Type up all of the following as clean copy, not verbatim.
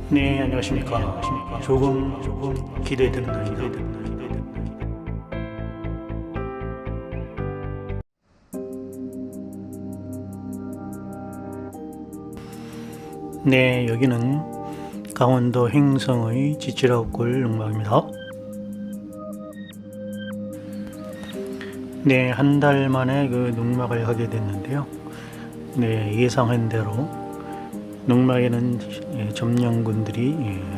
네, 안녕하십니까. 조금 기대되는 날이다. 네, 여기는 강원도 횡성의 지치라웃골 농막입니다. 네, 한 달 만에 그 농막을 하게 됐는데요. 네, 예상한 대로 농막에는 점령군들이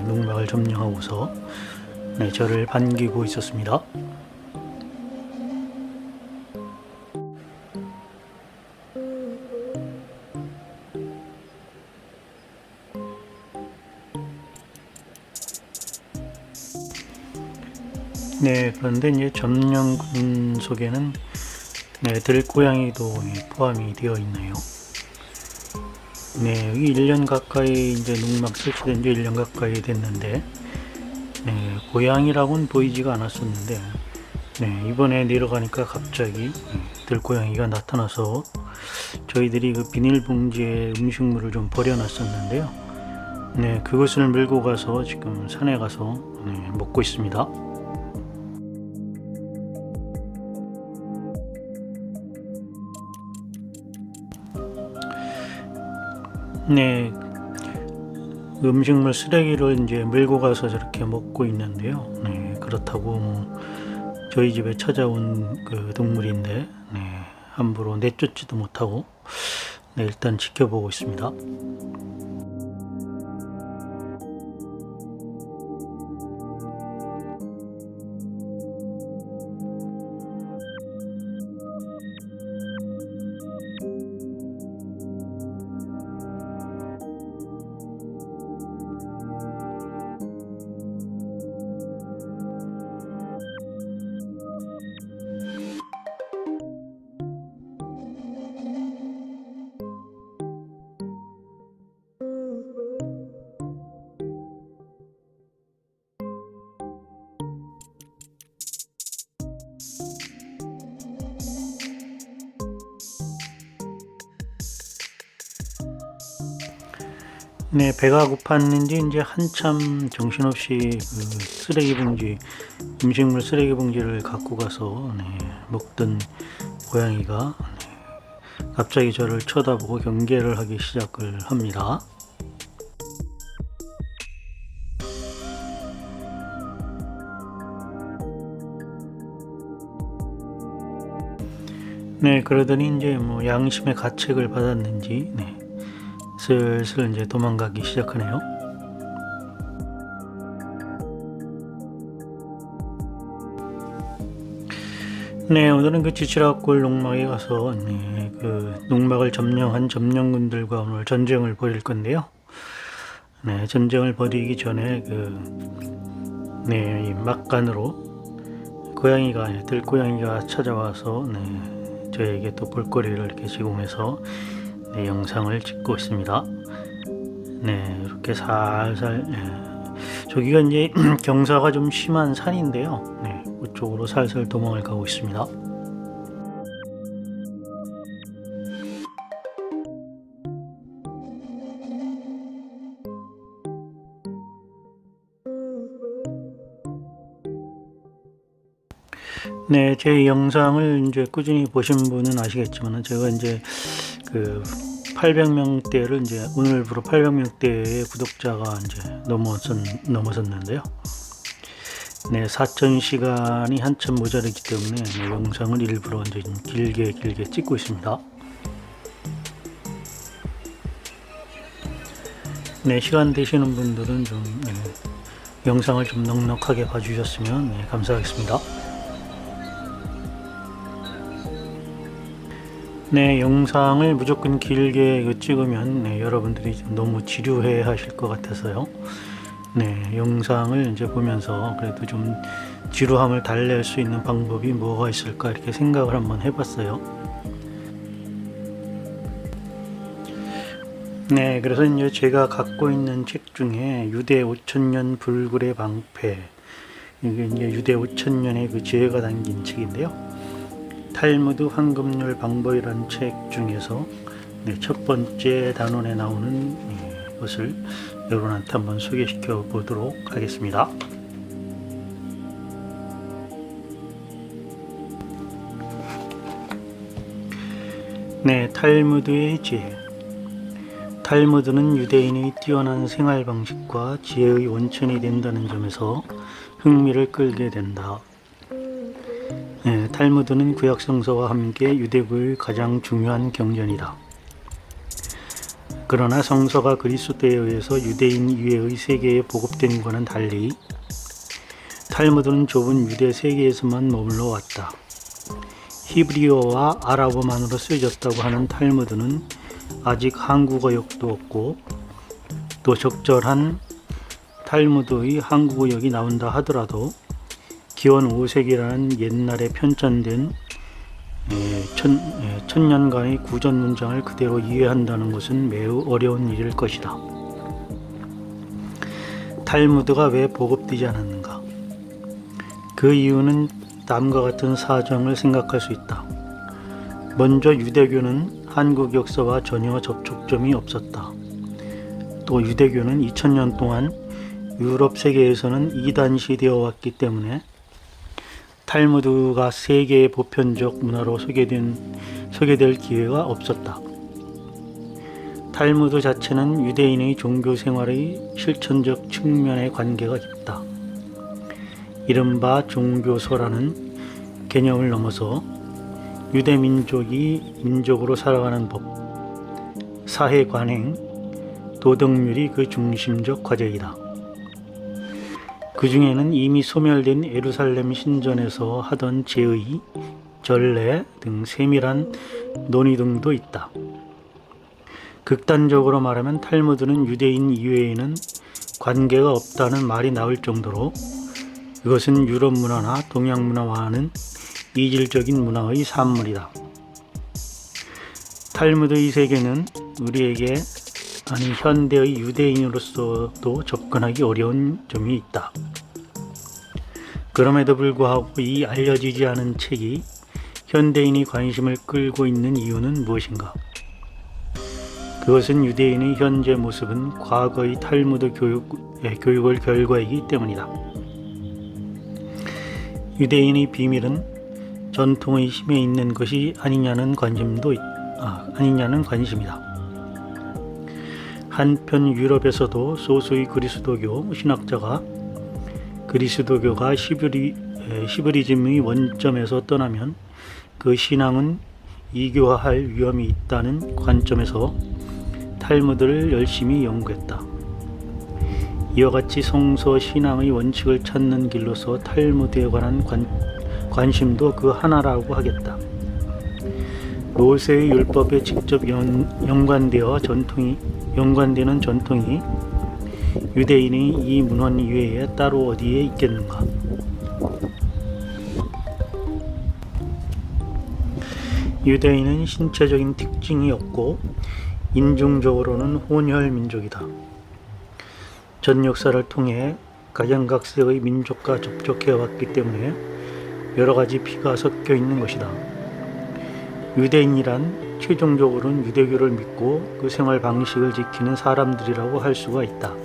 농막을 점령하고서 저를 반기고 있었습니다. 네, 그런데 이제 점령군 속에는 들고양이도 포함이 되어 있네요. 네, 여기 1년 가까이 이제 농막 설치된 지 1년 가까이 됐는데, 고양이라고는 보이지가 않았었는데, 이번에 내려가니까 갑자기 들고양이가 나타나서 저희들이 그 비닐봉지에 음식물을 좀 버려놨었는데요. 그것을 밀고 가서 지금 산에 가서 먹고 있습니다. 네, 음식물 쓰레기를 이제 밀고 가서 저렇게 먹고 있는데요. 그렇다고 뭐 저희 집에 찾아온 그 동물인데 함부로 내쫓지도 못하고 일단 지켜보고 있습니다. 네, 배가 고팠는지 이제 한참 정신없이 그 쓰레기 봉지, 음식물 쓰레기 봉지를 갖고 가서 먹던 고양이가 갑자기 저를 쳐다보고 경계를 하기 시작을 합니다. 그러더니 이제 뭐 양심의 가책을 받았는지 슬슬 이제 도망가기 시작하네요. 오늘은 그 지치라웃골 농막에 가서 그 농막을 점령한 점령군들과 오늘 전쟁을 벌일 건데요. 전쟁을 벌이기 전에 이 막간으로 들고양이가 찾아와서 저에게 또 볼거리를 이렇게 제공해서 영상을 찍고 있습니다. 이렇게 살살 저기가 이제 경사가 좀 심한 산인데요. 그쪽으로 살살 도망을 가고 있습니다. 제 영상을 이제 꾸준히 보신 분은 아시겠지만 제가 이제 그 800명대를 이제 오늘부로 800명대의 구독자가 이제 넘어섰는데요. 4,000시간이 한참 모자르기 때문에 영상을 일부러 이제 길게 찍고 있습니다. 시간 되시는 분들은 좀 영상을 좀 넉넉하게 봐주셨으면 감사하겠습니다. 영상을 무조건 길게 찍으면 여러분들이 좀 너무 지루해 하실 것 같아서요. 영상을 이제 보면서 그래도 좀 지루함을 달랠 수 있는 방법이 뭐가 있을까 이렇게 생각을 한번 해봤어요. 그래서 이제 제가 갖고 있는 책 중에 유대 5천년 불굴의 방패, 이게 이제 유대 5천년의 그 지혜가 담긴 책인데요. 탈무드 황금률 방법이라는 책 중에서 첫 번째 단원에 나오는 것을 여러분한테 한번 소개시켜 보도록 하겠습니다. 네, 탈무드의 지혜. 탈무드는 유대인의 뛰어난 생활 방식과 지혜의 원천이 된다는 점에서 흥미를 끌게 된다. 네, 탈무드는 구약 성서와 함께 유대교의 가장 중요한 경전이다. 그러나 성서가 그리스도에 의해서 유대인 이외의 세계에 보급된 것과는 달리 탈무드는 좁은 유대 세계에서만 머물러 왔다. 히브리어와 아랍어만으로 쓰여졌다고 하는 탈무드는 아직 한국어역도 없고, 또 적절한 탈무드의 한국어역이 나온다 하더라도 기원 5세기라는 옛날에 편찬된 천년간의 구전 문장을 그대로 이해한다는 것은 매우 어려운 일일 것이다. 탈무드가 왜 보급되지 않았는가? 그 이유는 다음과 같은 사정을 생각할 수 있다. 먼저 유대교는 한국 역사와 전혀 접촉점이 없었다. 또 유대교는 2000년 동안 유럽 세계에서는 이단시되어 왔기 때문에 탈무드가 세계의 보편적 문화로 소개될 기회가 없었다. 탈무드 자체는 유대인의 종교 생활의 실천적 측면의 관계가 깊다. 이른바 종교서라는 개념을 넘어서 유대 민족이 민족으로 살아가는 법, 사회 관행, 도덕률이 그 중심적 과제이다. 그 중에는 이미 소멸된 예루살렘 신전에서 하던 제의, 전례 등 세밀한 논의 등도 있다. 극단적으로 말하면 탈무드는 유대인 이외에는 관계가 없다는 말이 나올 정도로 이것은 유럽 문화나 동양 문화와는 이질적인 문화의 산물이다. 탈무드의 세계는 우리에게 현대의 유대인으로서도 접근하기 어려운 점이 있다. 그럼에도 불구하고 이 알려지지 않은 책이 현대인의 관심을 끌고 있는 이유는 무엇인가? 그것은 유대인의 현재 모습은 과거의 탈무드 교육의 결과이기 때문이다. 유대인의 비밀은 전통의 힘에 있는 것이 아니냐는 관심이다. 한편 유럽에서도 소수의 그리스도교 신학자가 그리스도교가 시브리즘의 원점에서 떠나면 그 신앙은 이교화할 위험이 있다는 관점에서 탈무드를 열심히 연구했다. 이와 같이 성서 신앙의 원칙을 찾는 길로서 탈무드에 관한 관심도 그 하나라고 하겠다. 모세의 율법에 직접 연관되는 전통이 유대인의 이 문헌 이외에 따로 어디에 있겠는가? 유대인은 신체적인 특징이 없고 인종적으로는 혼혈 민족이다. 전 역사를 통해 각양각색의 민족과 접촉해 왔기 때문에 여러 가지 피가 섞여 있는 것이다. 유대인이란 최종적으로는 유대교를 믿고 그 생활 방식을 지키는 사람들이라고 할 수가 있다.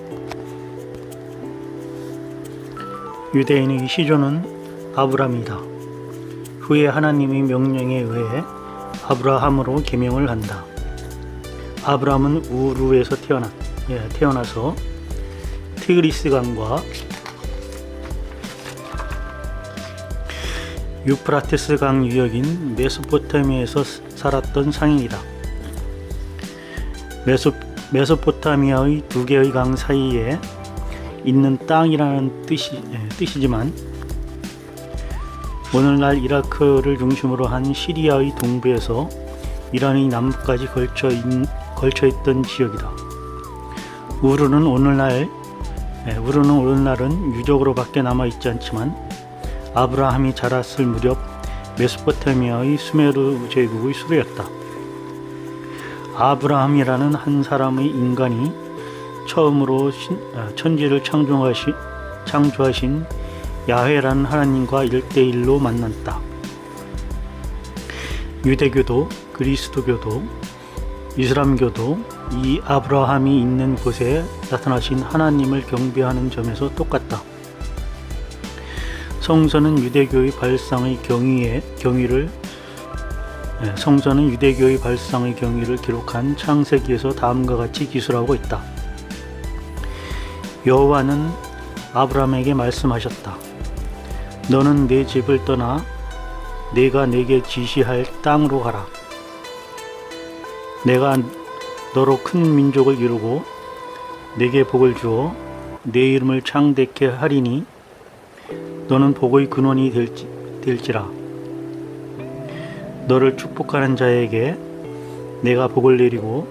유대인의 시조는 아브람이다. 후에 하나님의 명령에 의해 아브라함으로 계명을 한다. 아브람은 우르에서 태어나서 티그리스 강과 유프라테스 강 유역인 메소포타미아에서 살았던 상인이다. 메소포타미아의 두 개의 강 사이에 있는 땅이라는 뜻이지만 오늘날 이라크를 중심으로 한 시리아의 동부에서 이란의 남부까지 걸쳐있던 지역이다. 우르는 오늘날은 유적으로밖에 남아있지 않지만 아브라함이 자랐을 무렵 메소포타미아의 수메르 제국의 수도였다. 아브라함이라는 한 사람의 인간이 처음으로 천지를 창조하신 야훼라는 하나님과 1대1로 만났다. 유대교도 그리스도교도 이슬람교도 이 아브라함이 있는 곳에 나타나신 하나님을 경배하는 점에서 똑같다. 성서는 유대교의 발상의 경위를 기록한 창세기에서 다음과 같이 기술하고 있다. 여호와는 아브라함에게 말씀하셨다. 너는 내 집을 떠나 내가 내게 지시할 땅으로 가라. 내가 너로 큰 민족을 이루고 내게 복을 주어 내 이름을 창대케 하리니 너는 복의 근원이 될지라. 너를 축복하는 자에게 내가 복을 내리고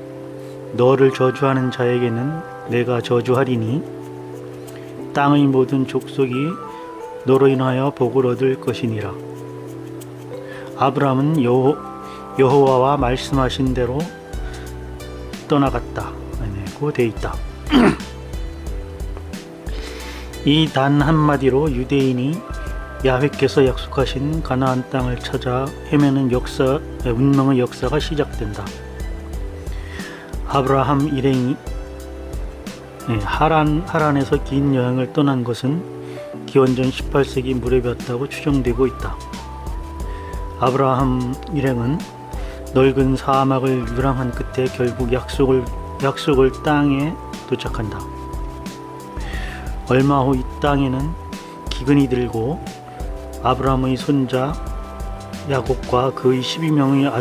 너를 저주하는 자에게는 내가 저주하리니 땅의 모든 족속이 너로 인하여 복을 얻을 것이니라. 아브라함은 여호와와 말씀하신 대로 떠나갔다. 고 돼 있다. 이 단 한마디로 유대인이 야훼께서 약속하신 가나안 땅을 찾아 헤매는 운명의 역사가 시작된다. 아브라함 일행이 하란에서 긴 여행을 떠난 것은 기원전 18세기 무렵이었다고 추정되고 있다. 아브라함 일행은 넓은 사막을 유랑한 끝에 결국 약속을 땅에 도착한다. 얼마 후 이 땅에는 기근이 들고 아브라함의 손자 야곱과 그의 12명의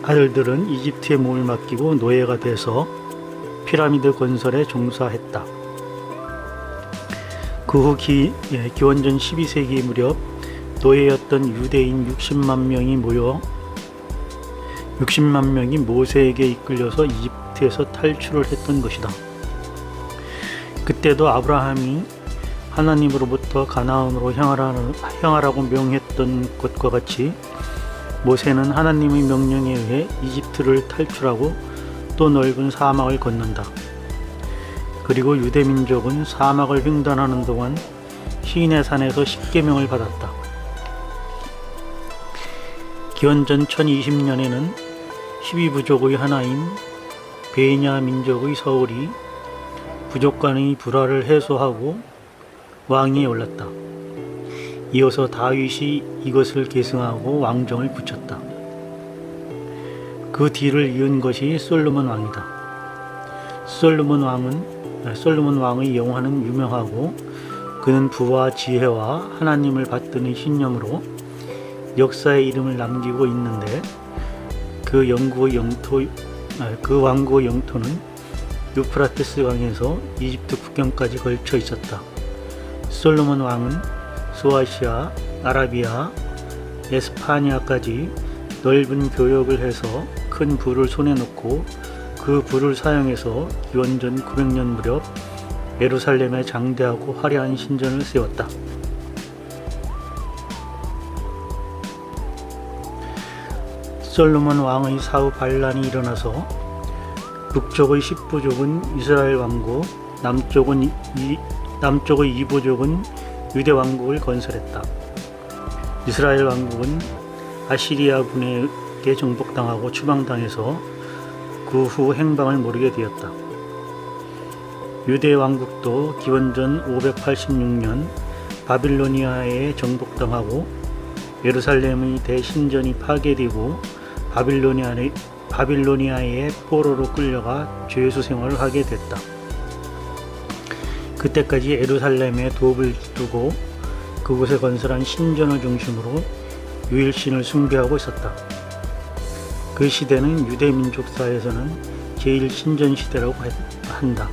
아들들은 이집트에 몸을 맡기고 노예가 돼서 피라미드 건설에 종사했다. 그 후 기원전 12세기 무렵 노예였던 유대인 60만 명이 모세에게 이끌려서 이집트에서 탈출을 했던 것이다. 그때도 아브라함이 하나님으로부터 가나안으로 향하라고 명했던 것과 같이 모세는 하나님의 명령에 의해 이집트를 탈출하고 또 넓은 사막을 건넌다. 그리고 유대민족은 사막을 횡단하는 동안 시내산에서 십계명을 받았다. 기원전 1020년에는 12부족의 하나인 베냐 민족의 서울이 부족 간의 불화를 해소하고 왕위에 올랐다. 이어서 다윗이 이것을 계승하고 왕정을 붙였다. 그 뒤를 이은 것이 솔로몬 왕이다. 솔로몬 왕의 영화는 유명하고 그는 부와 지혜와 하나님을 받드는 신념으로 역사의 이름을 남기고 있는데 그 왕국의 영토는 유프라테스 강에서 이집트 국경까지 걸쳐 있었다. 솔로몬 왕은 소아시아, 아라비아, 에스파니아까지 넓은 교역을 해서 큰 부를 손에 놓고 그 부를 사용해서 기원전 900년 무렵 예루살렘에 장대하고 화려한 신전을 세웠다. 솔로몬 왕의 사후 반란이 일어나서 북쪽의 10부족은 이스라엘 왕국, 남쪽의 2부족은 유대 왕국을 건설했다. 이스라엘 왕국은 아시리아 군에게 정복당하고 추방당해서 그 후 행방을 모르게 되었다. 유대 왕국도 기원전 586년 바빌로니아에 정복당하고 예루살렘의 대신전이 파괴되고 바빌로니아의 포로로 끌려가 죄수 생활을 하게 됐다. 그때까지 예루살렘에 도읍을 두고 그곳에 건설한 신전을 중심으로 유일신을 숭배하고 있었다. 그 시대는 유대 민족사에서는 제1신전 시대라고 한다.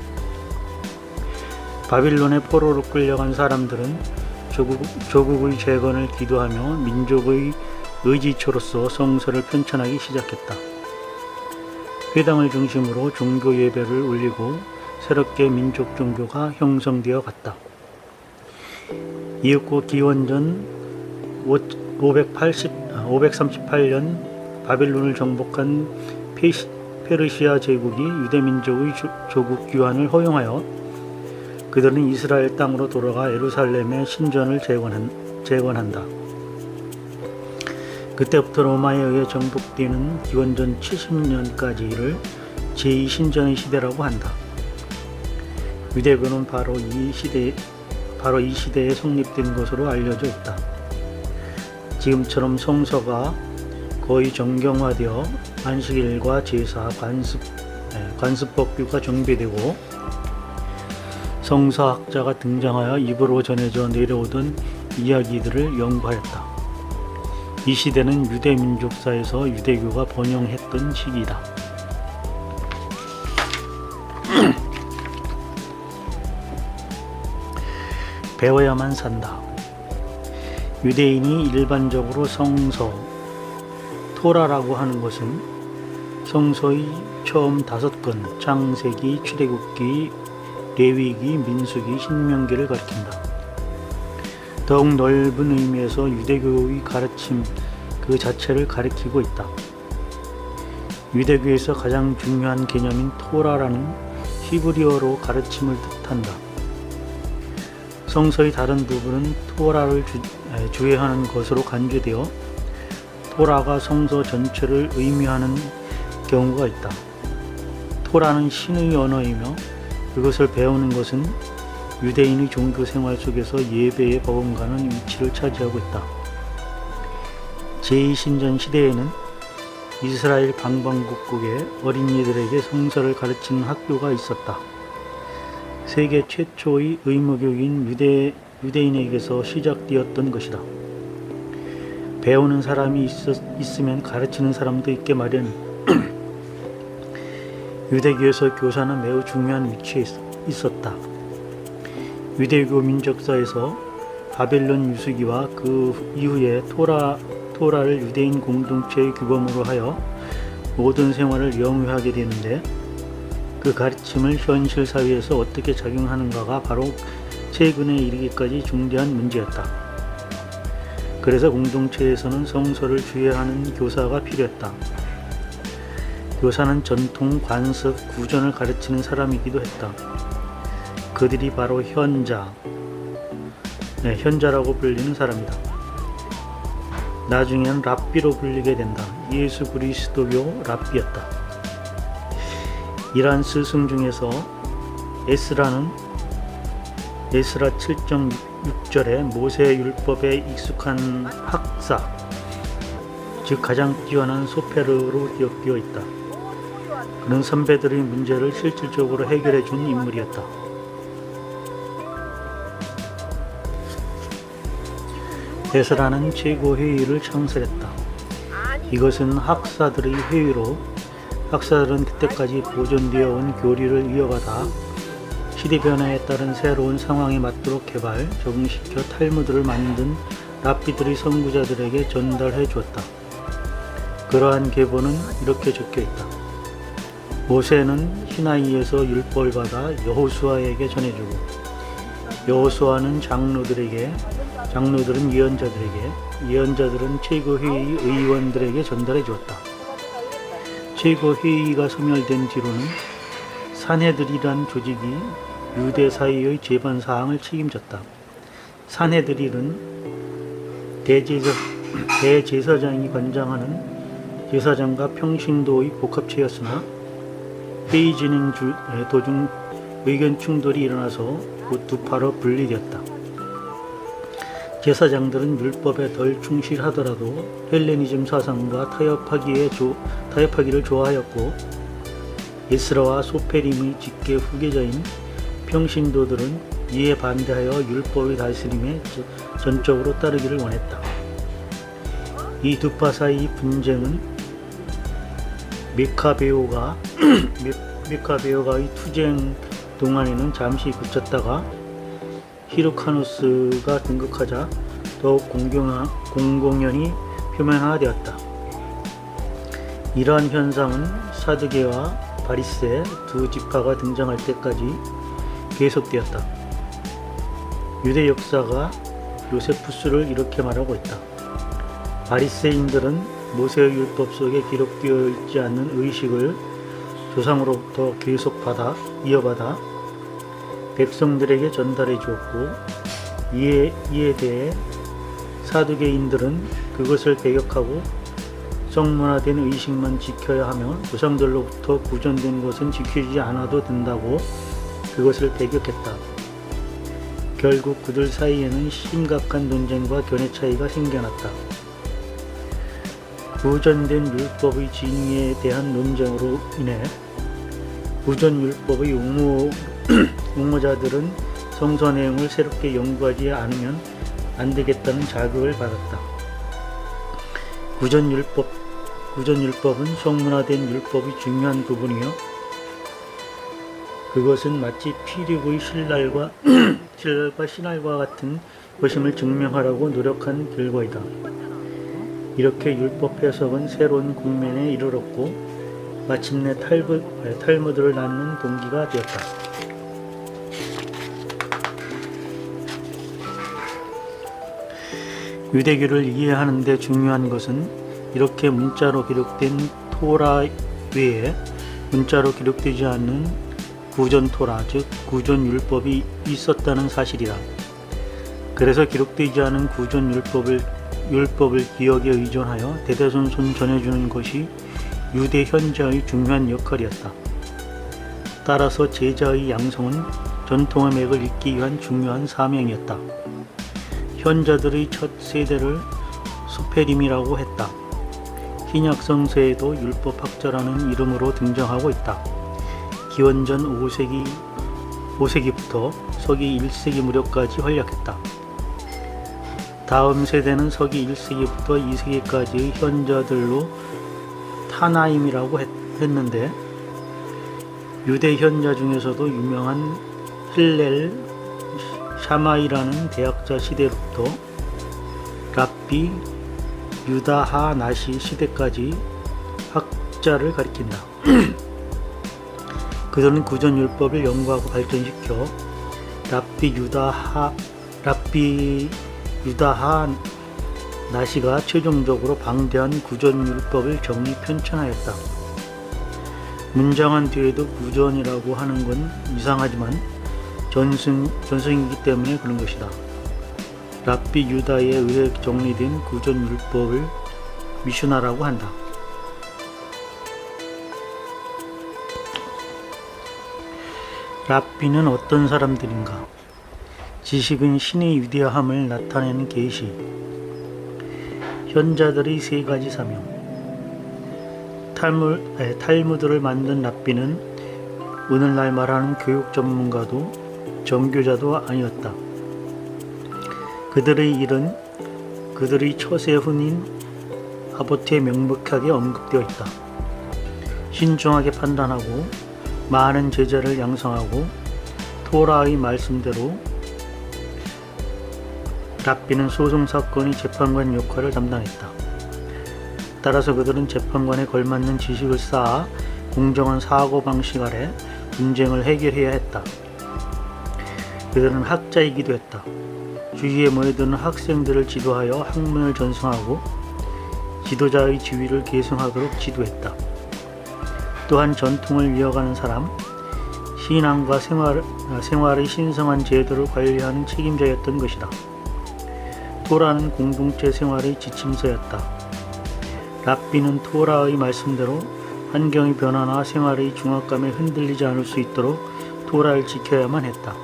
바빌론의 포로로 끌려간 사람들은 조국의 재건을 기도하며 민족의 의지초로서 성서를 편찬하기 시작했다. 회당을 중심으로 종교 예배를 올리고 새롭게 민족 종교가 형성되어 갔다. 이윽고 기원전 538년 바빌론을 정복한 페르시아 제국이 유대민족의 조국 귀환을 허용하여 그들은 이스라엘 땅으로 돌아가 예루살렘의 신전을 재건한다. 그때부터 로마에 의해 정복되는 기원전 70년까지를 제2신전의 시대라고 한다. 유대교는 바로 이 시대에 성립된 것으로 알려져 있다. 지금처럼 성서가 거의 정경화되어 안식일과 제사, 관습법규가 정비되고 성서학자가 등장하여 입으로 전해져 내려오던 이야기들을 연구하였다. 이 시대는 유대 민족사에서 유대교가 번영했던 시기이다. 배워야만 산다. 유대인이 일반적으로 성서, 토라라고 하는 것은 성서의 처음 5권, 창세기, 출애굽기, 레위기, 민수기, 신명기를 가리킨다. 더욱 넓은 의미에서 유대교의 가르침 그 자체를 가리키고 있다. 유대교에서 가장 중요한 개념인 토라라는 히브리어로 가르침을 뜻한다. 성서의 다른 부분은 토라를 주의하는 것으로 간주되어 토라가 성서 전체를 의미하는 경우가 있다. 토라는 신의 언어이며 그것을 배우는 것은 유대인의 종교 생활 속에서 예배에 버금가는 위치를 차지하고 있다. 제2신전 시대에는 이스라엘 방방곡곡에 어린이들에게 성서를 가르치는 학교가 있었다. 세계 최초의 의무교육인 유대인에게서 시작되었던 것이다. 배우는 사람이 있으면 가르치는 사람도 있게 마련. 유대교에서 교사는 매우 중요한 위치에 있었다. 유대교 민족사에서 바벨론 유수기와 그 이후에 토라를 유대인 공동체의 규범으로 하여 모든 생활을 영위하게 되는데 그 가르침을 현실 사회에서 어떻게 작용하는가가 바로 최근에 이르기까지 중대한 문제였다. 그래서 공동체에서는 성서를 주의하는 교사가 필요했다. 교사는 전통, 관습, 구전을 가르치는 사람이기도 했다. 그들이 바로 현자라고 불리는 사람이다. 나중에는 랍비로 불리게 된다. 예수 그리스도교 랍비였다. 이러한 스승 중에서 에스라 7.6절에 모세의 율법에 익숙한 학사, 즉 가장 뛰어난 소페르로 기억되어 있다. 그는 선배들의 문제를 실질적으로 해결해 준 인물이었다. 에스라는 최고회의를 창설했다. 이것은 학사들의 회의로 학사들은 그때까지 보존되어 온 교리를 이어가다 시대 변화에 따른 새로운 상황에 맞도록 개발, 적응시켜 탈무드를 만든 랍비들의 선구자들에게 전달해 주었다. 그러한 계보는 이렇게 적혀 있다. 모세는 시나이에서 율법을 받아 여호수아에게 전해주고 여호수아는 장로들은 예언자들은 최고회의 의원들에게 전달해 주었다. 최고회의가 소멸된 뒤로는 산헤드린이란 조직이 유대 사회의 재반 사항을 책임졌다. 산헤드린은 대제사장이 관장하는 제사장과 평신도의 복합체였으나 회의 진행 도중 의견 충돌이 일어나서 곧 두 파로 분리되었다. 제사장들은 율법에 덜 충실하더라도 헬레니즘 사상과 타협하기를 좋아하였고 에스라와 소페림의 직계 후계자인 평신도들은 이에 반대하여 율법의 다스림에 전적으로 따르기를 원했다. 이 두 파 사이의 분쟁은 메카베오가의 투쟁 동안에는 잠시 그쳤다가 히르카누스가 등극하자 더욱 공공연히 표면화되었다. 이러한 현상은 사두개와 바리새 두 지파가 등장할 때까지 계속되었다. 유대 역사가 요세푸스를 이렇게 말하고 있다. 바리새인들은 모세의 율법 속에 기록되어 있지 않는 의식을 조상으로부터 계속 이어받아 백성들에게 전달해 주었고 이에 대해 사두개인들은 그것을 배격하고 성문화된 의식만 지켜야 하며 조상들로부터 구전된 것은 지키지 않아도 된다고 그것을 배격했다. 결국 그들 사이에는 심각한 논쟁과 견해 차이가 생겨났다. 구전된 율법의 진위에 대한 논쟁으로 인해 구전율법의 옹호자들은 성서 내용을 새롭게 연구하지 않으면 안 되겠다는 자극을 받았다. 구전율법은 성문화된 율법의 중요한 부분이요. 그것은 마치 피립의 신랄과 신할과 같은 것임을 증명하라고 노력한 결과이다. 이렇게 율법 해석은 새로운 국면에 이르렀고 마침내 탈무드를 낳는 동기가 되었다. 유대교를 이해하는 데 중요한 것은 이렇게 문자로 기록된 토라 외에 문자로 기록되지 않는 구전 토라, 즉 구전 율법이 있었다는 사실이다. 그래서 기록되지 않은 구전 율법을 기억에 의존하여 대대손손 전해주는 것이 유대 현자의 중요한 역할이었다. 따라서 제자의 양성은 전통의 맥을 잇기 위한 중요한 사명이었다. 현자들의 첫 세대를 소페림이라고 했다. 신약 성서에도 율법학자라는 이름으로 등장하고 있다. 기원전 5세기부터 서기 1세기 무렵까지 활약했다. 다음 세대는 서기 1세기부터 2세기까지의 현자들로 타나임이라고 했는데 유대 현자 중에서도 유명한 힐렐 샤마이라는 대학자 시대로부터 랍비 유다하 나시 시대까지 학자를 가리킨다. 그들은 구전율법을 연구하고 발전시켜 랍비 유다하 나시가 최종적으로 방대한 구전율법을 정리 편찬하였다. 문장한 뒤에도 구전이라고 하는 건 이상하지만 전승이기 때문에 그런 것이다. 랍비 유다에 의해 정리된 구전율법을 미슈나라고 한다. 랍비는 어떤 사람들인가? 지식은 신의 위대함을 나타내는 계시. 현자들의 세 가지 사명. 탈무드를 만든 랍비는 오늘날 말하는 교육 전문가도 정교자도 아니었다. 그들의 일은 그들의 처세훈인 아보트에 명백하게 언급되어 있다. 신중하게 판단하고 많은 제자를 양성하고 토라의 말씀대로 랍비는 소송사건의 재판관 역할을 담당했다. 따라서 그들은 재판관에 걸맞는 지식을 쌓아 공정한 사고방식 아래 분쟁을 해결해야 했다. 그들은 학자이기도 했다. 주위에 모여드는 학생들을 지도하여 학문을 전승하고 지도자의 지위를 계승하도록 지도했다. 또한 전통을 이어가는 사람, 신앙과 생활의 신성한 제도를 관리하는 책임자였던 것이다. 토라는 공동체 생활의 지침서였다. 랍비는 토라의 말씀대로 환경의 변화나 생활의 중압감에 흔들리지 않을 수 있도록 토라를 지켜야만 했다.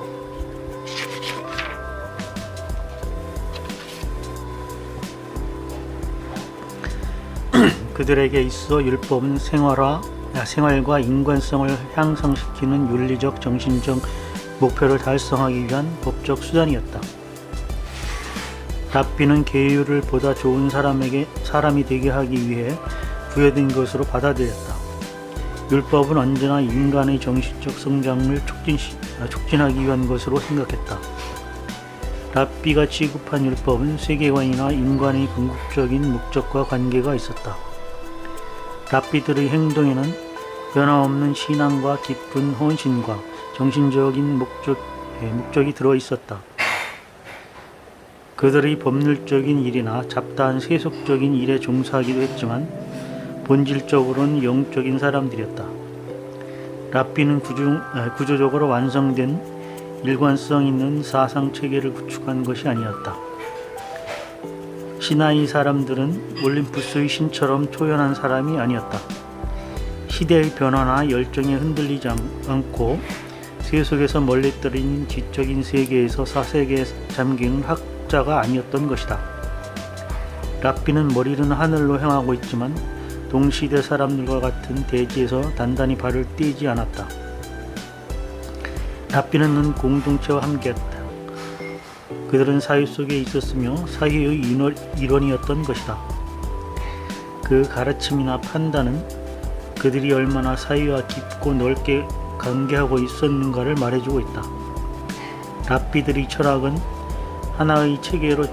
그들에게 있어 율법은 생활과 인간성을 향상시키는 윤리적, 정신적 목표를 달성하기 위한 법적 수단이었다. 랍비는 계율을 보다 좋은 사람이 되게 하기 위해 부여된 것으로 받아들였다. 율법은 언제나 인간의 정신적 성장을 촉진하기 위한 것으로 생각했다. 랍비가 취급한 율법은 세계관이나 인간의 궁극적인 목적과 관계가 있었다. 랍비들의 행동에는 변함없는 신앙과 깊은 헌신과 정신적인 목적이 들어있었다. 그들의 법률적인 일이나 잡다한 세속적인 일에 종사하기도 했지만 본질적으로는 영적인 사람들이었다. 랍비는 구조적으로 완성된 일관성 있는 사상체계를 구축한 것이 아니었다. 시나이 사람들은 올림푸스의 신처럼 초연한 사람이 아니었다. 시대의 변화나 열정에 흔들리지 않고 세속에서 멀리 떨어진 지적인 세계에서 사색에 잠기는 학자가 아니었던 것이다. 랍비는 머리는 하늘로 향하고 있지만 동시대 사람들과 같은 대지에서 단단히 발을 떼지 않았다. 랍비는 공동체와 함께했다. 그들은 사회 속에 있었으며 사회의 일원이었던 것이다. 그 가르침이나 판단은 그들이 얼마나 사회와 깊고 넓게 관계하고 있었는가를 말해주고 있다. 랍비들의 철학은 하나의 체계로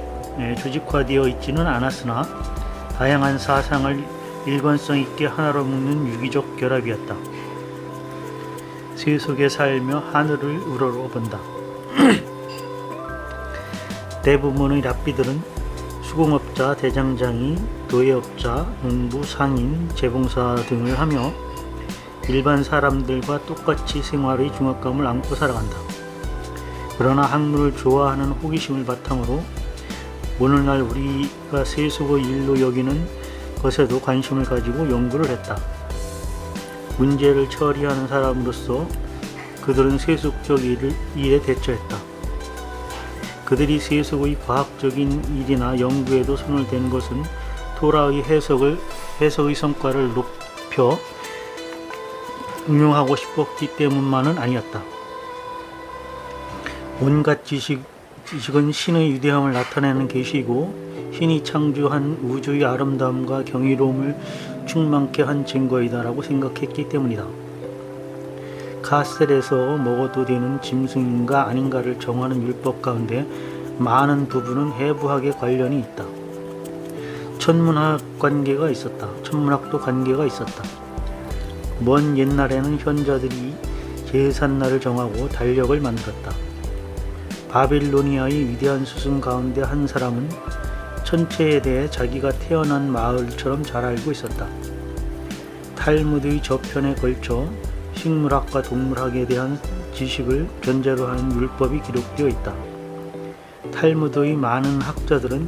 조직화되어 있지는 않았으나 다양한 사상을 일관성 있게 하나로 묶는 유기적 결합이었다. 세속에 살며 하늘을 우러러본다. 대부분의 랍비들은 수공업자, 대장장이, 도예업자, 농부, 상인, 재봉사 등을 하며 일반 사람들과 똑같이 생활의 중압감을 안고 살아간다. 그러나 학문을 좋아하는 호기심을 바탕으로 오늘날 우리가 세속의 일로 여기는 것에도 관심을 가지고 연구를 했다. 문제를 처리하는 사람으로서 그들은 세속적 일에 대처했다. 그들이 세속의 과학적인 일이나 연구에도 손을 댄 것은 토라의 해석의 성과를 높여 응용하고 싶었기 때문만은 아니었다. 온갖 지식은 신의 위대함을 나타내는 계시이고 신이 창조한 우주의 아름다움과 경이로움을 충만케 한 증거이다라고 생각했기 때문이다. 카셀에서 먹어도 되는 짐승인가 아닌가를 정하는 율법 가운데 많은 부분은 해부학에 관련이 있다. 천문학도 관계가 있었다. 먼 옛날에는 현자들이 제삿날을 정하고 달력을 만들었다. 바빌로니아의 위대한 스승 가운데 한 사람은 천체에 대해 자기가 태어난 마을처럼 잘 알고 있었다. 탈무드의 저편에 걸쳐 식물학과 동물학에 대한 지식을 전제로 하는 율법이 기록되어 있다. 탈무드의 많은 학자들은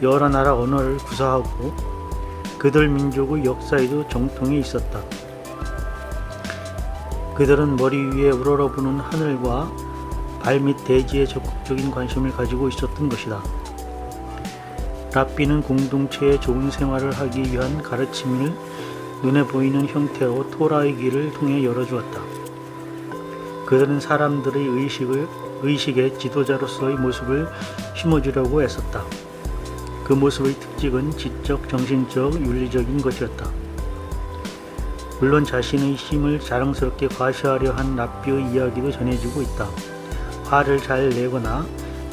여러 나라 언어를 구사하고 그들 민족의 역사에도 정통해 있었다. 그들은 머리 위에 우러러보는 하늘과 발밑 대지에 적극적인 관심을 가지고 있었던 것이다. 랍비는 공동체의 좋은 생활을 하기 위한 가르침을 눈에 보이는 형태로 토라의 길을 통해 열어주었다. 그들은 사람들의 의식의 지도자로서의 모습을 심어주려고 애썼다. 그 모습의 특징은 지적, 정신적, 윤리적인 것이었다. 물론 자신의 힘을 자랑스럽게 과시하려 한 랍비의 이야기도 전해지고 있다. 화를 잘 내거나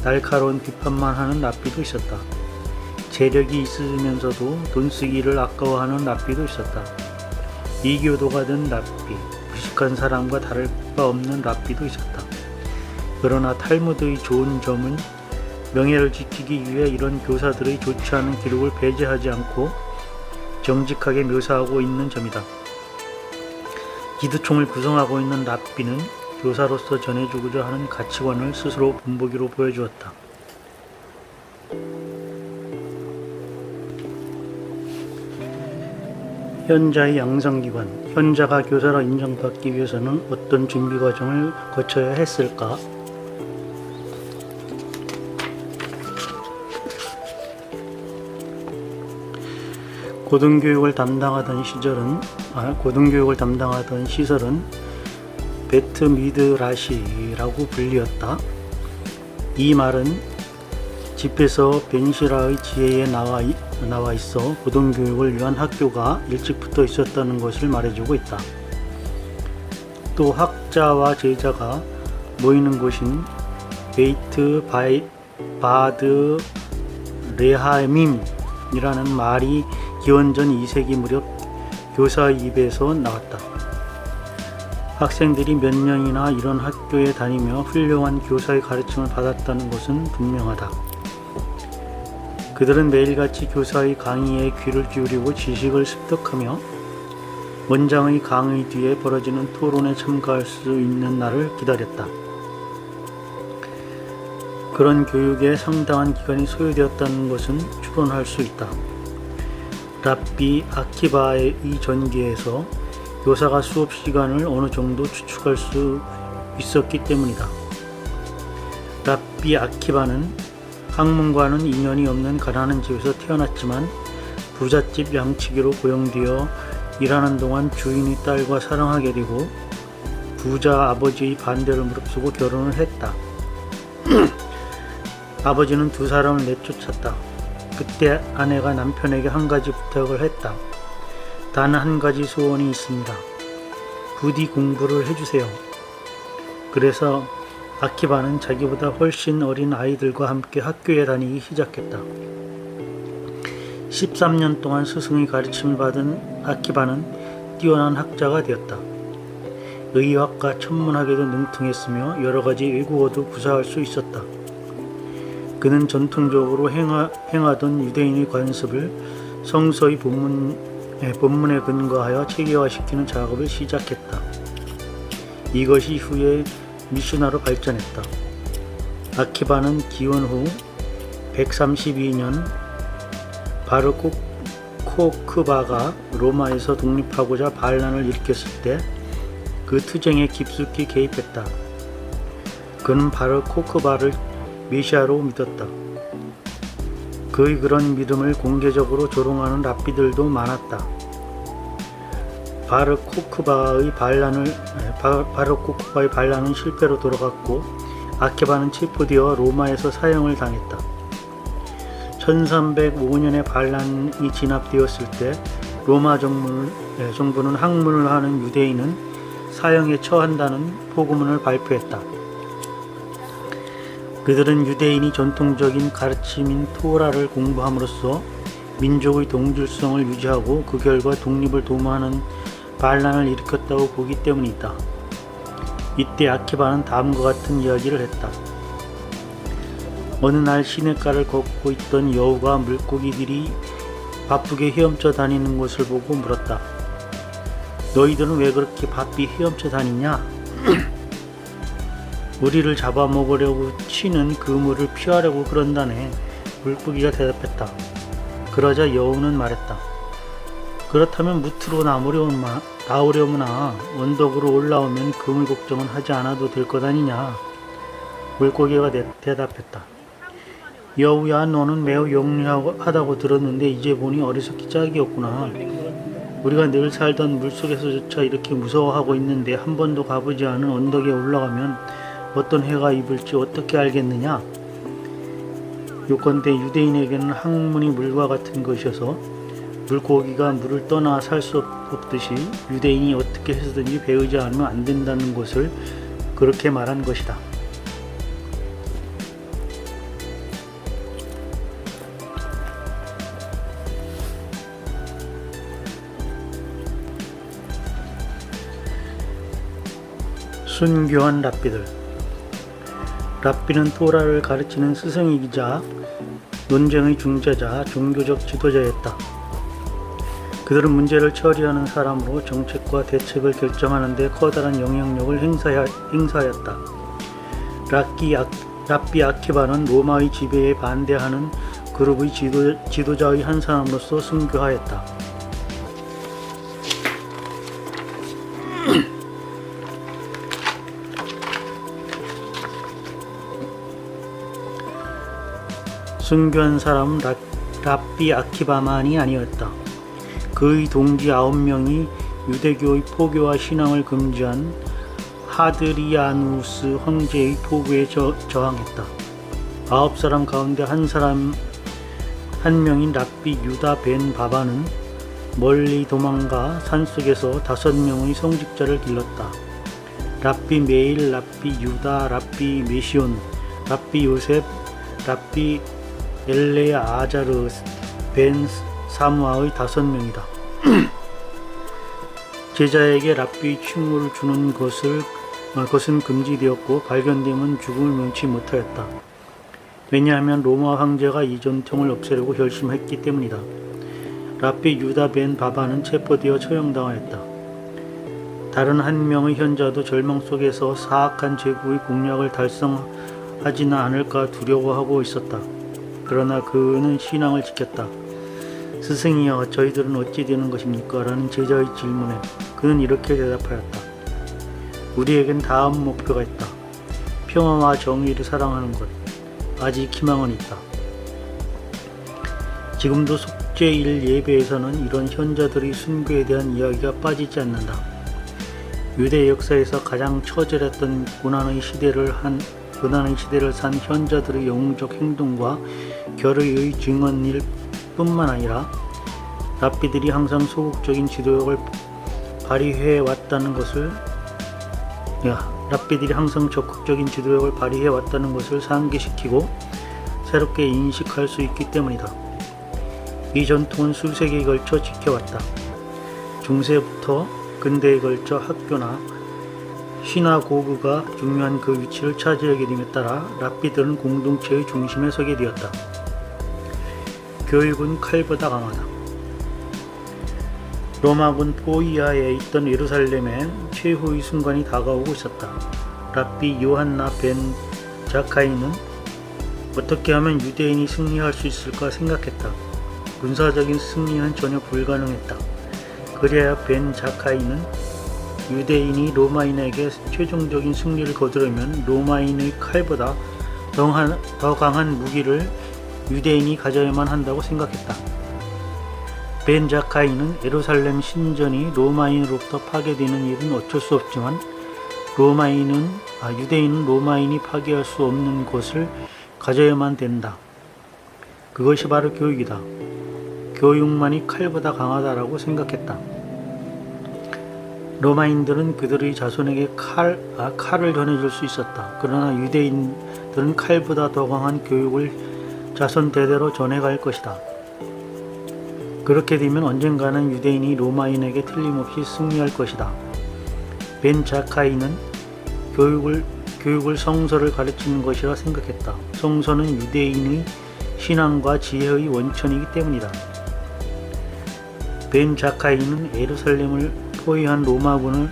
날카로운 비판만 하는 랍비도 있었다. 재력이 있으면서도 돈 쓰기를 아까워하는 랍비도 있었다. 이교도가 된 랍비, 무식한 사람과 다를 바 없는 랍비도 있었다. 그러나 탈무드의 좋은 점은 명예를 지키기 위해 이런 교사들의 좋지 않은 기록을 배제하지 않고 정직하게 묘사하고 있는 점이다. 기두총을 구성하고 있는 랍비는 교사로서 전해주고자 하는 가치관을 스스로 본보기로 보여주었다. 현자의 양성기관, 현자가 교사로 인정받기 위해서는 어떤 준비 과정을 거쳐야 했을까? 고등교육을 담당하던 시설은 베트 미드라시라고 불리었다. 이 말은 집에서 벤시라의 지혜에 나와 있어 고등교육을 위한 학교가 일찍부터 있었다는 것을 말해주고 있다. 또 학자와 제자가 모이는 곳인 베이트 바드 레하밈이라는 말이 기원전 2세기 무렵 교사의 입에서 나왔다. 학생들이 몇 년이나 이런 학교에 다니며 훌륭한 교사의 가르침을 받았다는 것은 분명하다. 그들은 매일같이 교사의 강의에 귀를 기울이고 지식을 습득하며 원장의 강의 뒤에 벌어지는 토론에 참가할 수 있는 날을 기다렸다. 그런 교육에 상당한 기간이 소요되었다는 것은 추론할 수 있다. 랍비 아키바의 이 전기에서 묘사가 수업 시간을 어느 정도 추측할 수 있었기 때문이다. 랍비 아키바는 학문과는 인연이 없는 가난한 집에서 태어났지만 부잣집 양치기로 고용되어 일하는 동안 주인의 딸과 사랑하게 되고 부자 아버지의 반대를 무릅쓰고 결혼을 했다. 아버지는 두 사람을 내쫓았다. 그때 아내가 남편에게 한 가지 부탁을 했다. 단 한 가지 소원이 있습니다. 부디 공부를 해주세요. 그래서 아키바는 자기보다 훨씬 어린 아이들과 함께 학교에 다니기 시작했다. 13년 동안 스승의 가르침을 받은 아키바는 뛰어난 학자가 되었다. 의학과 천문학에도 능통했으며 여러가지 외국어도 구사할 수 있었다. 그는 전통적으로 행하던 유대인의 관습을 성서의 본문에 근거하여 체계화시키는 작업을 시작했다. 이것이 후에 미슈나로 발전했다. 아키바는 기원 후 132년 바르 코크바가 로마에서 독립하고자 반란을 일으켰을 때 그 투쟁에 깊숙이 개입했다. 그는 바르 코크바를 메시아로 믿었다. 그의 그런 믿음을 공개적으로 조롱하는 랍비들도 많았다. 바르 코크바의 반란은 실패로 돌아갔고 아키바는 체포되어 로마에서 사형을 당했다. 1305년에 반란이 진압되었을 때 로마 정부는 학문을 하는 유대인은 사형에 처한다는 포고문을 발표했다. 그들은 유대인이 전통적인 가르침인 토라를 공부함으로써 민족의 동질성을 유지하고 그 결과 독립을 도모하는 반란을 일으켰다고 보기 때문이다. 이때 아키바는 다음과 같은 이야기를 했다. 어느 날 시냇가를 걷고 있던 여우가 물고기들이 바쁘게 헤엄쳐 다니는 것을 보고 물었다. 너희들은 왜 그렇게 바삐 헤엄쳐 다니냐? 우리를 잡아먹으려고 치는 그물을 피하려고 그런다네. 물고기가 대답했다. 그러자 여우는 말했다. 그렇다면 무트로 나오려무나 언덕으로 올라오면 그물 걱정은 하지 않아도 될 것 아니냐? 물고기가 대답했다. 여우야, 너는 매우 영리하다고 들었는데 이제 보니 어리석기 짝이었구나. 우리가 늘 살던 물속에서조차 이렇게 무서워하고 있는데 한 번도 가보지 않은 언덕에 올라가면 어떤 해가 입을지 어떻게 알겠느냐? 요컨대 유대인에게는 학문이 물과 같은 것이어서 물고기가 물을 떠나 살 수 없듯이 유대인이 어떻게 해서든지 배우지 않으면 안 된다는 것을 그렇게 말한 것이다. 순교한 랍비들. 랍비는 토라를 가르치는 스승이자 논쟁의 중재자, 종교적 지도자였다. 그들은 문제를 처리하는 사람으로 정책과 대책을 결정하는 데 커다란 영향력을 행사하였다. 랍비 아키바는 로마의 지배에 반대하는 그룹의 지도자의 한 사람으로서 순교하였다. 순교한 사람은 랍비 아키바만이 아니었다. 그의 동기 9명이 유대교의 포교와 신앙을 금지한 하드리아누스 황제의 포부에 저항했다. 9사람 가운데 한 명인 랍비 유다 벤 바바는 멀리 도망가 산속에서 5명의 성직자를 길렀다. 랍비 메일, 랍비 유다, 랍비 메시온, 랍비 요셉, 랍비 엘레아자르 벤 사무아의 5명이다. 제자에게 랍비의 칭호를 주는 것은 금지되었고 발견되면 죽음을 면치 못하였다. 왜냐하면 로마 황제가 이 전통을 없애려고 결심했기 때문이다. 랍비 유다 벤 바바는 체포되어 처형당하였다. 다른 한 명의 현자도 절망 속에서 사악한 제국의 공약을 달성하고자 하지는 않을까 두려워하고 있었다. 그러나 그는 신앙을 지켰다. 스승이여, 저희들은 어찌 되는 것입니까? 라는 제자의 질문에 그는 이렇게 대답하였다. 우리에겐 다음 목표가 있다. 평화와 정의를 사랑하는 것. 아직 희망은 있다. 지금도 속죄일 예배에서는 이런 현자들의 순교에 대한 이야기가 빠지지 않는다. 유대 역사에서 가장 처절했던 고난의 시대를 산 현자들의 영웅적 행동과 결의의 증언일 뿐만 아니라 랍비들이 항상 적극적인 지도력을 발휘해 왔다는 것을 상기시키고 새롭게 인식할 수 있기 때문이다. 이 전통은 수세기에 걸쳐 지켜왔다. 중세부터 근대에 걸쳐 학교나 시나고그가 중요한 그 위치를 차지하게 됨에 따라 랍비들은 공동체의 중심에 서게 되었다. 교육은 칼보다 강하다. 로마군 포이아에 있던 예루살렘에 최후의 순간이 다가오고 있었다. 랍비 요한나 벤 자카이는 어떻게 하면 유대인이 승리할 수 있을까 생각했다. 군사적인 승리는 전혀 불가능했다. 그래야 벤 자카이는 유대인이 로마인에게 최종적인 승리를 거두려면 로마인의 칼보다 더 강한 무기를 유대인이 가져야만 한다고 생각했다. 벤 자카이는 예루살렘 신전이 로마인으로부터 파괴되는 일은 어쩔 수 없지만 유대인은 로마인이 파괴할 수 없는 것을 가져야만 된다. 그것이 바로 교육이다. 교육만이 칼보다 강하다라고 생각했다. 로마인들은 그들의 자손에게 칼을 전해줄 수 있었다. 그러나 유대인들은 칼보다 더 강한 교육을 자손 대대로 전해갈 것이다. 그렇게 되면 언젠가는 유대인이 로마인에게 틀림없이 승리할 것이다. 벤 자카이는 교육을 성서를 가르치는 것이라 생각했다. 성서는 유대인의 신앙과 지혜의 원천이기 때문이다. 벤 자카이는 예루살렘을 포위한 로마군의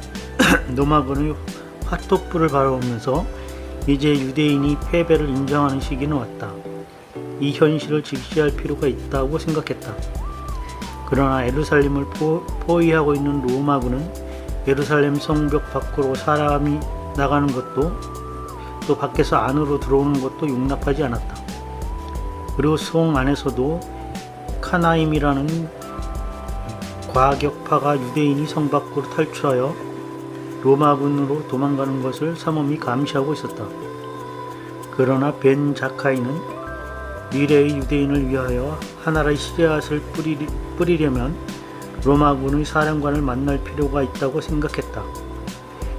화톱불을 바라보면서 이제 유대인이 패배를 인정하는 시기는 왔다. 이 현실을 직시할 필요가 있다고 생각했다. 그러나 예루살렘을 포위하고 있는 로마군은 예루살렘 성벽 밖으로 사람이 나가는 것도 또 밖에서 안으로 들어오는 것도 용납하지 않았다. 그리고 성 안에서도 카나임이라는 과격파가 유대인이 성 밖으로 탈출하여 로마군으로 도망가는 것을 삼엄히 감시하고 있었다. 그러나 벤 자카이는 미래의 유대인을 위하여 하나의 씨앗을 뿌리려면 로마군의 사령관을 만날 필요가 있다고 생각했다.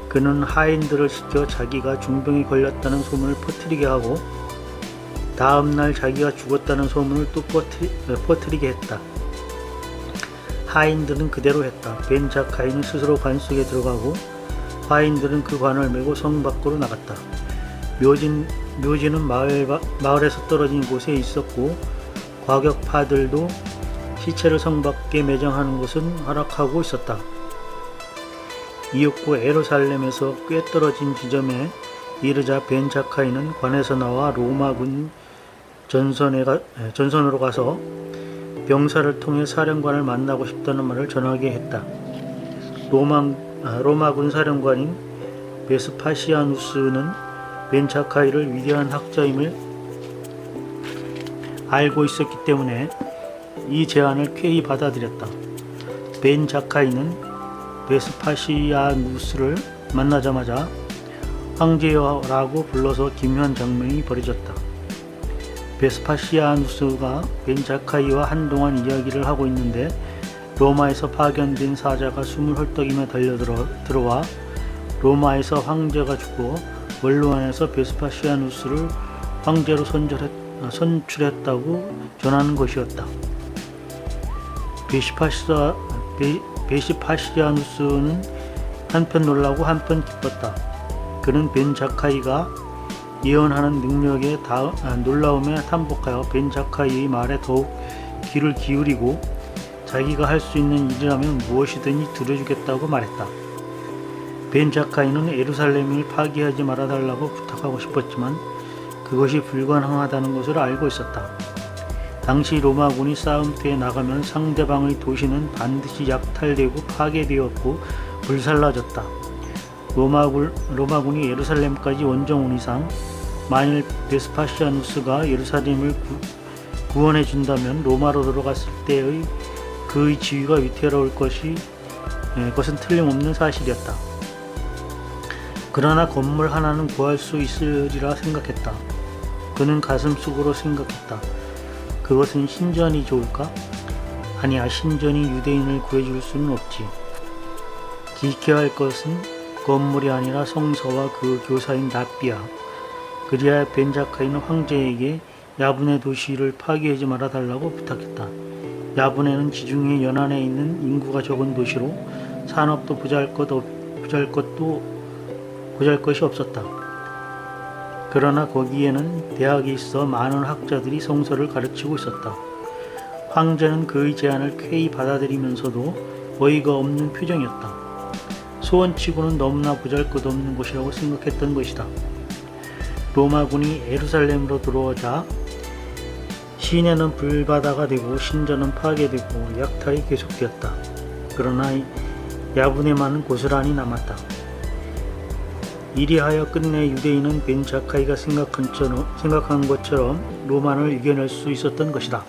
그는 하인들을 시켜 자기가 중병에 걸렸다는 소문을 퍼뜨리게 하고 다음 날 자기가 죽었다는 소문을 또 퍼뜨리게 했다. 하인들은 그대로 했다. 벤 자카이는 스스로 관 속에 들어가고 하인들은 그 관을 메고 성 밖으로 나갔다. 묘지는 마을에서 떨어진 곳에 있었고 과격파들도 시체를 성 밖에 매장하는 것은 허락하고 있었다. 이윽고 예루살렘에서 꽤 떨어진 지점에 이르자 벤 자카이는 관에서 나와 로마군 전선으로 가서 병사를 통해 사령관을 만나고 싶다는 말을 전하게 했다. 로마군 사령관인 베스파시아누스는 벤 자카이를 위대한 학자임을 알고 있었기 때문에 이 제안을 쾌히 받아들였다. 벤 자카이는 베스파시아누스를 만나자마자 황제여라고 불러서 기묘한 장면이 벌어졌다. 베스파시아누스가 벤 자카이와 한동안 이야기를 하고 있는데 로마에서 파견된 사자가 숨을 헐떡이며 달려들어와 로마에서 황제가 죽고 원로원에서 베스파시아누스를 황제로 선출했다고 전하는 것이었다. 베스파시아누스는 한편 놀라고 한편 기뻤다. 그는 벤 자카이가 예언하는 능력에 놀라움에 탐복하여 벤 자카이의 말에 더욱 귀를 기울이고 자기가 할 수 있는 일이라면 무엇이든지 들어주겠다고 말했다. 벤 자카이는 예루살렘을 파괴하지 말아달라고 부탁하고 싶었지만 그것이 불가능하다는 것을 알고 있었다. 당시 로마군이 싸움터에 나가면 상대방의 도시는 반드시 약탈되고 파괴되었고 불살라졌다. 로마군이 예루살렘까지 원정온 이상 만일 베스파시아누스가 예루살렘을 구원해 준다면 로마로 들어갔을 때의 그의 지위가 위태로울 것은 틀림없는 사실이었다. 그러나 건물 하나는 구할 수 있으리라 생각했다. 그는 가슴속으로 생각했다. 그것은 신전이 좋을까? 아니야, 신전이 유대인을 구해줄 수는 없지. 지켜야 할 것은 건물이 아니라 성서와 그 교사인 납비야. 그리하여 벤자카이는 황제에게 야분의 도시를 파괴하지 말아달라고 부탁했다. 야분에는 지중해 연안에 있는 인구가 적은 도시로 산업도 보잘것이 없었다. 그러나 거기에는 대학이 있어 많은 학자들이 성서를 가르치고 있었다. 황제는 그의 제안을 쾌히 받아들이면서도 어이가 없는 표정이었다. 소원치고는 너무나 보잘것없는 곳이라고 생각했던 것이다. 로마군이 예루살렘으로 들어오자 시내는 불바다가 되고 신전은 파괴되고 약탈이 계속되었다. 그러나 야분에만은 고스란히 남았다. 이리하여 끝내 유대인은 벤자카이가 생각한 것처럼 로마를 이겨낼 수 있었던 것이다.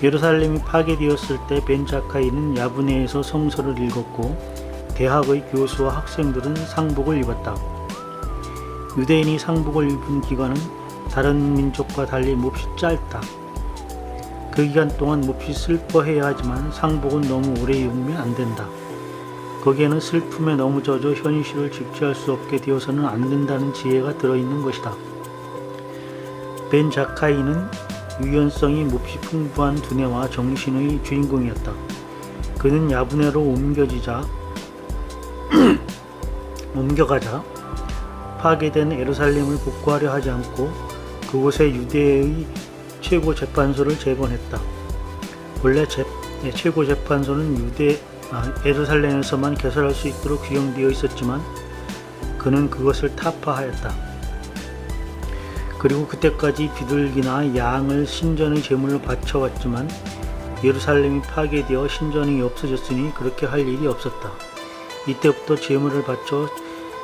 예루살렘이 파괴되었을 때 벤자카이는 야브네에서 성서를 읽었고 대학의 교수와 학생들은 상복을 입었다. 유대인이 상복을 입은 기간은 다른 민족과 달리 몹시 짧다. 그 기간 동안 몹시 슬퍼해야 하지만 상복은 너무 오래 입으면 안 된다. 거기에는 슬픔에 너무 젖어 현실을 직시할 수 없게 되어서는 안 된다는 지혜가 들어있는 것이다. 벤자카이는 유연성이 몹시 풍부한 두뇌와 정신의 주인공이었다. 그는 야브네로 옮겨가자 파괴된 예루살렘을 복구하려 하지 않고 그곳에 유대의 최고 재판소를 재건했다. 원래 최고 재판소는 예루살렘에서만 개설할 수 있도록 규정되어 있었지만 그는 그것을 타파하였다. 그리고 그때까지 비둘기나 양을 신전의 제물로 바쳐왔지만 예루살렘이 파괴되어 신전이 없어졌으니 그렇게 할 일이 없었다. 이때부터 제물을 바쳐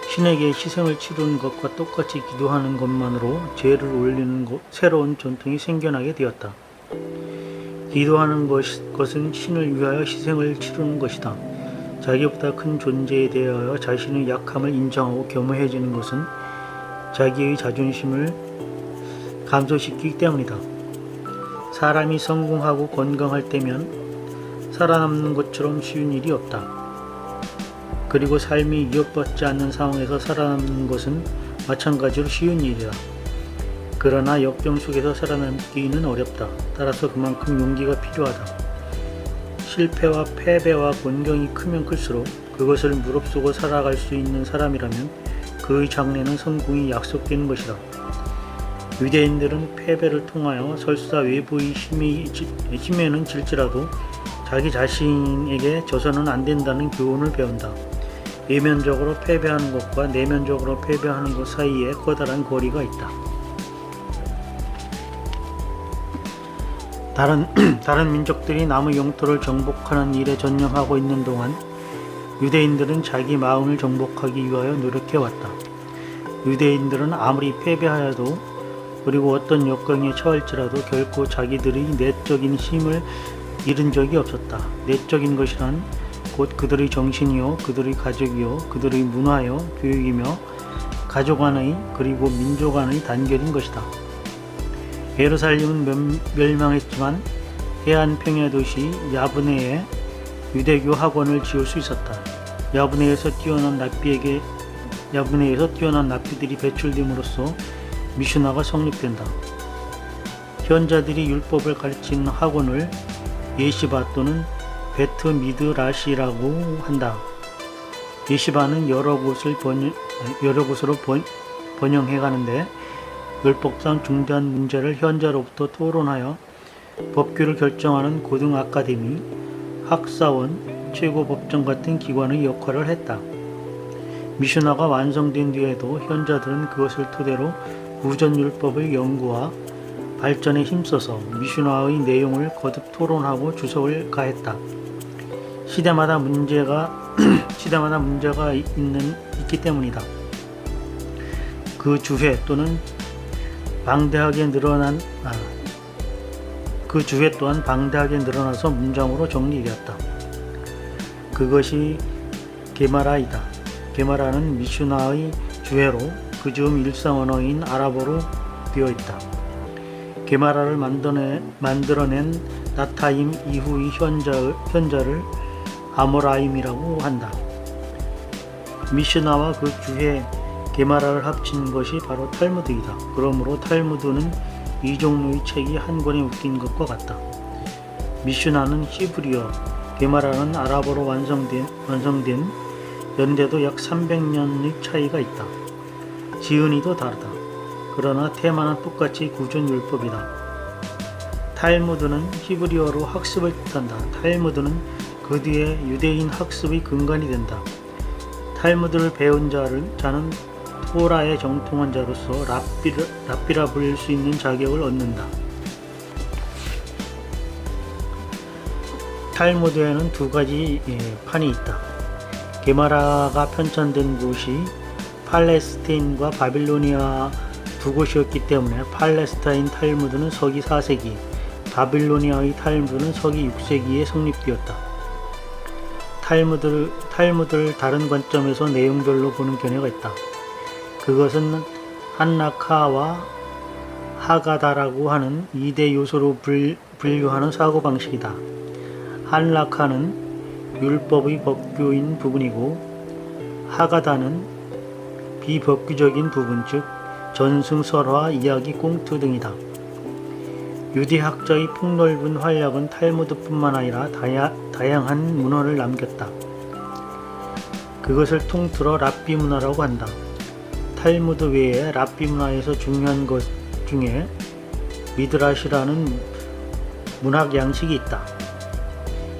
신에게 희생을 치르는 것과 똑같이 기도하는 것만으로 죄를 올리는 새로운 전통이 생겨나게 되었다. 기도하는 것은 신을 위하여 희생을 치르는 것이다. 자기보다 큰 존재에 대하여 자신의 약함을 인정하고 겸허해지는 것은 자기의 자존심을 감소시키기 때문이다. 사람이 성공하고 건강할 때면 살아남는 것처럼 쉬운 일이 없다. 그리고 삶이 위협받지 않는 상황에서 살아남는 것은 마찬가지로 쉬운 일이다. 그러나 역경 속에서 살아남기는 어렵다. 따라서 그만큼 용기가 필요하다. 실패와 패배와 곤경이 크면 클수록 그것을 무릅쓰고 살아갈 수 있는 사람이라면 그의 장래는 성공이 약속되는 것이다. 유대인들은 패배를 통하여 설사 외부의 힘에는 질지라도 자기 자신에게 져서는 안 된다는 교훈을 배운다. 외면적으로 패배하는 것과 내면적으로 패배하는 것 사이에 커다란 거리가 있다. 다른 민족들이 남의 영토를 정복하는 일에 전념하고 있는 동안 유대인들은 자기 마음을 정복하기 위하여 노력해왔다. 유대인들은 아무리 패배하여도 그리고 어떤 역경에 처할지라도 결코 자기들의 내적인 힘을 잃은 적이 없었다. 내적인 것이란 곧 그들의 정신이요, 그들의 가족이요, 그들의 문화요, 교육이며 가족 안의 그리고 민족 안의 단결인 것이다. 예루살렘은 멸망했지만 해안 평야 도시 야브네에 유대교 학원을 지을 수 있었다. 야브네에서 뛰어난 납비들이 배출됨으로써 미슈나가 성립된다. 현자들이 율법을 가르치는 학원을 예시바 또는 베트 미드라시라고 한다. 예시바는 여러 곳으로 번영해 가는데 율법상 중대한 문제를 현자로부터 토론하여 법규를 결정하는 고등 아카데미, 학사원, 최고 법정 같은 기관의 역할을 했다. 미슈나가 완성된 뒤에도 현자들은 그것을 토대로 구전율법의 연구와 발전에 힘써서 미슈나의 내용을 거듭 토론하고 주석을 가했다. 시대마다 문제가 있기 때문이다. 그 주회 또한 방대하게 늘어나서 문장으로 정리되었다. 그것이 게마라이다. 게마라는 미슈나의 주회로 그 즈음 일상 언어인 아랍어로 되어 있다. 게마라를 만들어낸 나타임 이후의 현자를 아모라임이라고 한다. 미슈나와 그 주회 게마라를 합친 것이 바로 탈무드이다. 그러므로 탈무드는 이 종류의 책이 한 권에 묶인 것과 같다. 미슈나는 히브리어, 게마라는 아랍어로 완성된 연대도 약 300년의 차이가 있다. 지은이도 다르다. 그러나 테마는 똑같이 구전율법이다. 탈무드는 히브리어로 학습을 뜻한다. 탈무드는 그 뒤에 유대인 학습의 근간이 된다. 탈무드를 배운 자는 토라의 정통한 자로서 랍비라 불릴 수 있는 자격을 얻는다. 탈무드에는 두 가지 판이 있다. 게마라가 편찬된 곳이 팔레스타인과 바빌로니아 두 곳이었기 때문에 팔레스타인 탈무드는 서기 4세기, 바빌로니아의 탈무드는 서기 6세기에 성립되었다. 탈무드를 다른 관점에서 내용별로 보는 견해가 있다. 그것은 한라카와 하가다라고 하는 2대 요소로 분류하는 사고방식이다. 한라카는 율법의 법규인 부분이고 하가다는 비법규적인 부분, 즉 전승, 설화, 이야기, 꽁투 등이다. 유대학자의 폭넓은 활약은 탈무드뿐만 아니라 다양한 문헌을 남겼다. 그것을 통틀어 랍비 문화라고 한다. 탈무드 외에 랍비 문화에서 중요한 것 중에 미드라시라는 문학 양식이 있다.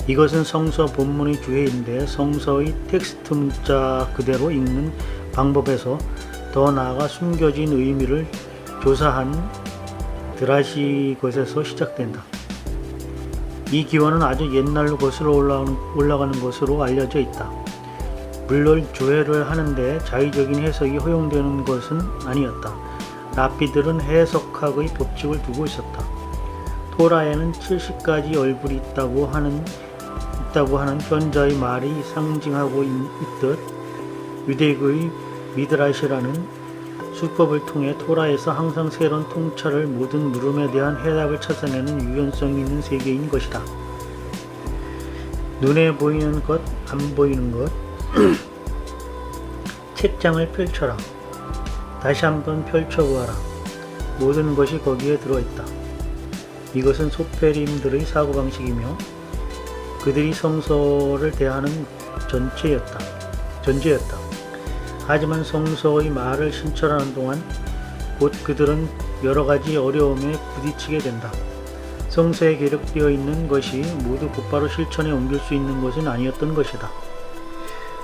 이것은 성서 본문의 주해인데 성서의 텍스트 문자 그대로 읽는 방법에서 더 나아가 숨겨진 의미를 조사한 드라시 것에서 시작된다. 이 기원은 아주 옛날로 거슬러 올라가는 것으로 알려져 있다. 물론 조회를 하는데 자의적인 해석이 허용되는 것은 아니었다. 랍비들은 해석학의 법칙을 두고 있었다. 토라에는 70가지 얼굴이 있다고 하는 현자의 말이 상징하고 있듯 유대교의 미드라시라는 수법을 통해 토라에서 항상 새로운 통찰을 모든 물음에 대한 해답을 찾아내는 유연성이 있는 세계인 것이다. 눈에 보이는 것, 안 보이는 것. 책장을 펼쳐라. 다시 한번 펼쳐보아라. 모든 것이 거기에 들어있다. 이것은 소페림들의 사고방식이며 그들이 성서를 대하는 전제였다. 하지만 성서의 말을 신철하는 동안 곧 그들은 여러가지 어려움에 부딪히게 된다. 성서에 기록되어 있는 것이 모두 곧바로 실천에 옮길 수 있는 것은 아니었던 것이다.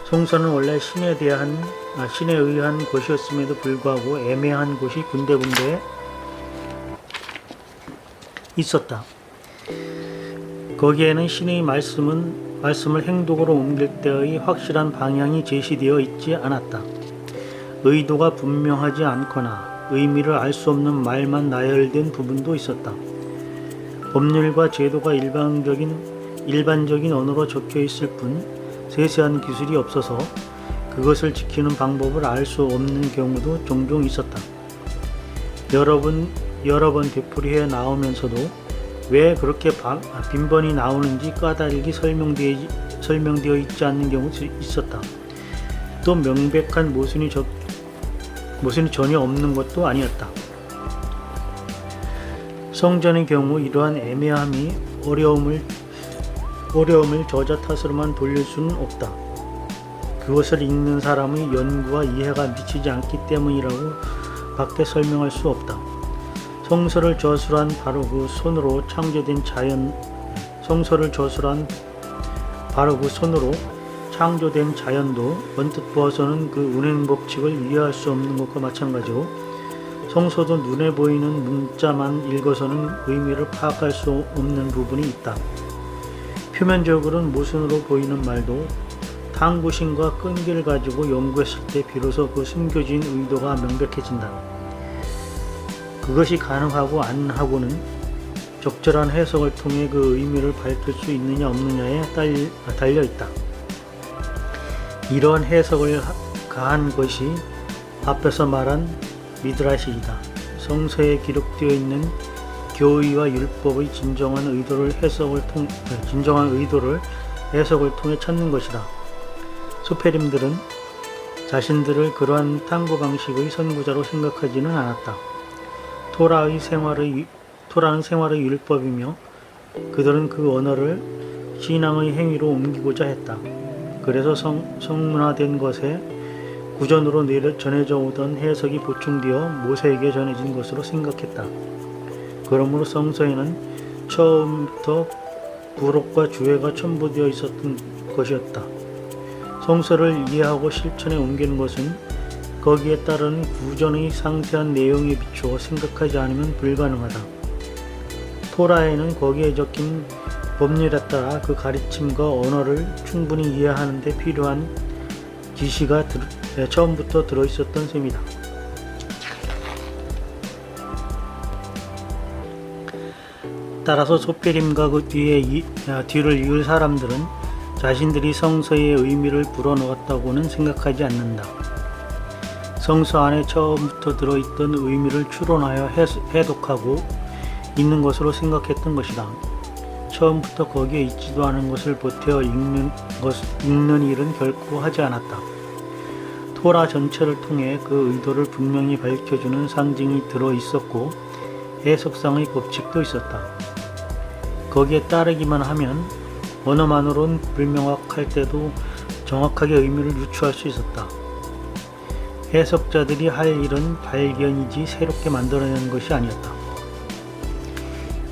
성서는 원래 신에 의한 것이었음에도 불구하고 애매한 곳이 군데군데 있었다. 거기에는 신의 말씀을 행동으로 옮길 때의 확실한 방향이 제시되어 있지 않았다. 의도가 분명하지 않거나 의미를 알 수 없는 말만 나열된 부분도 있었다. 법률과 제도가 일반적인 언어로 적혀 있을 뿐 세세한 기술이 없어서 그것을 지키는 방법을 알 수 없는 경우도 종종 있었다. 여러 번 되풀이해 나오면서도 왜 그렇게 빈번히 나오는지 까닭이 설명되어 있지 않는 경우도 있었다. 또 명백한 모순이 전혀 없는 것도 아니었다. 성전의 경우 이러한 애매함이 어려움을 저자 탓으로만 돌릴 수는 없다. 그것을 읽는 사람의 연구와 이해가 미치지 않기 때문이라고 밖에 설명할 수 없다. 성서를 저술한 바로 그 손으로 창조된 자연도 언뜻 보아서는 그 운행 법칙을 이해할 수 없는 것과 마찬가지로 성서도 눈에 보이는 문자만 읽어서는 의미를 파악할 수 없는 부분이 있다. 표면적으로는 모순으로 보이는 말도 탐구심과 끈기를 가지고 연구했을 때 비로소 그 숨겨진 의도가 명백해진다. 그것이 가능하고 안 하고는 적절한 해석을 통해 그 의미를 밝힐 수 있느냐 없느냐에 달려있다. 이러한 해석을 가한 것이 앞에서 말한 미드라시이다. 성서에 기록되어 있는 교의와 율법의 진정한 의도를 해석을 통해 찾는 것이다. 소페림들은 자신들을 그러한 탐구 방식의 선구자로 생각하지는 않았다. 토라는 생활의 율법이며 그들은 그 언어를 신앙의 행위로 옮기고자 했다. 그래서 성문화된 것에 구전으로 전해져 오던 해석이 보충되어 모세에게 전해진 것으로 생각했다. 그러므로 성서에는 처음부터 부록과 주회가 첨부되어 있었던 것이었다. 성서를 이해하고 실천에 옮기는 것은 거기에 따른 구전의 상세한 내용에 비추어 생각하지 않으면 불가능하다. 토라에는 거기에 적힌 법률에 따라 그 가르침과 언어를 충분히 이해하는 데 필요한 지시가 처음부터 들어있었던 셈이다. 따라서 소페림과 그 뒤를 이을 사람들은 자신들이 성서의 의미를 불어넣었다고는 생각하지 않는다. 성서 안에 처음부터 들어있던 의미를 추론하여 해독하고 있는 것으로 생각했던 것이다. 처음부터 거기에 있지도 않은 것을 보태어 읽는 일은 결코 하지 않았다. 토라 전체를 통해 그 의도를 분명히 밝혀주는 상징이 들어있었고 해석상의 법칙도 있었다. 거기에 따르기만 하면 언어만으론 불명확할 때도 정확하게 의미를 유추할 수 있었다. 해석자들이 할 일은 발견이지 새롭게 만들어내는 것이 아니었다.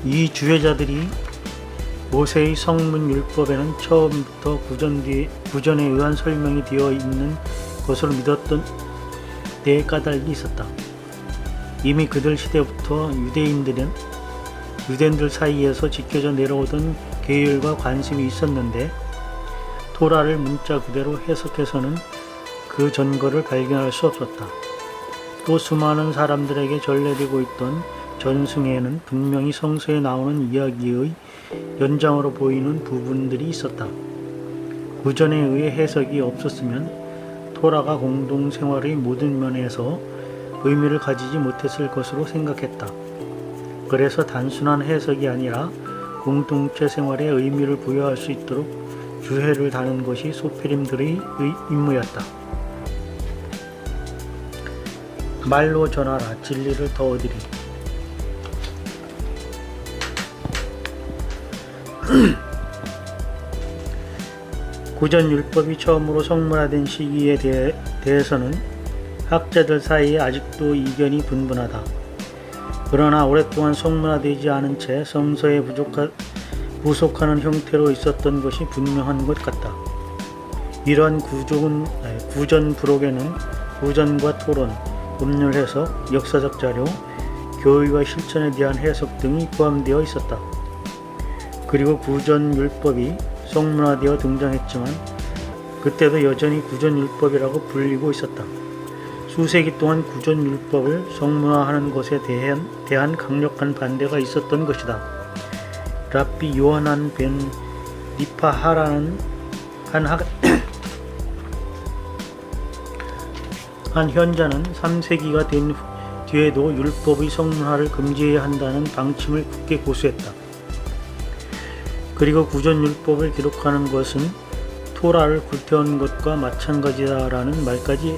이 주해자들이 모세의 성문율법에는 처음부터 구전에 의한 설명이 되어 있는 것으로 믿었던 데에 까닭이 있었다. 이미 그들 시대부터 유대인들 사이에서 지켜져 내려오던 계율과 관심이 있었는데 토라를 문자 그대로 해석해서는 그 전거를 발견할 수 없었다. 또 수많은 사람들에게 전래되고 있던 전승에는 분명히 성서에 나오는 이야기의 연장으로 보이는 부분들이 있었다. 구전에 의해 해석이 없었으면 토라가 공동생활의 모든 면에서 의미를 가지지 못했을 것으로 생각했다. 그래서 단순한 해석이 아니라 공동체 생활에 의미를 부여할 수 있도록 주해를 다는 것이 소페림들의 임무였다. 말로 전하라. 진리를 더 얻으리. 구전율법이 처음으로 성문화된 시기에 대해서는 학자들 사이에 아직도 이견이 분분하다. 그러나 오랫동안 성문화되지 않은 채 성서에 부속하는 형태로 있었던 것이 분명한 것 같다. 이러한 구전 부록에는 구전과 토론, 법률 해석, 역사적 자료, 교의와 실천에 대한 해석 등이 포함되어 있었다. 그리고 구전율법이 성문화되어 등장했지만 그때도 여전히 구전율법이라고 불리고 있었다. 수세기 동안 구전율법을 성문화하는 것에 대한 강력한 반대가 있었던 것이다. 랍비 요하난 벤 니파하라는 한 현자는 3세기가 된 뒤에도 율법의 성문화를 금지해야 한다는 방침을 굳게 고수했다. 그리고 구전율법을 기록하는 것은 토라를 불태운 것과 마찬가지다라는 말까지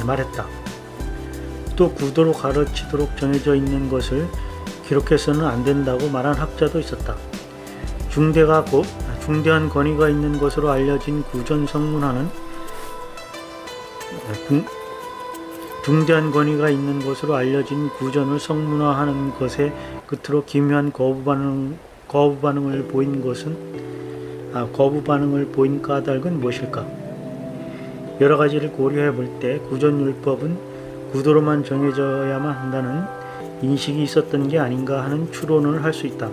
말했다. 또 구도로 가르치도록 정해져 있는 것을 기록해서는 안 된다고 말한 학자도 있었다. 중대한 권위가 있는 것으로 알려진 구전 성문화는 중대한 권위가 있는 것으로 알려진 구전을 성문화하는 것에 끝으로 기묘한 거부 반응을 보인 까닭은 무엇일까? 여러 가지를 고려해 볼 때 구전율법은 구도로만 정해져야만 한다는 인식이 있었던 게 아닌가 하는 추론을 할 수 있다.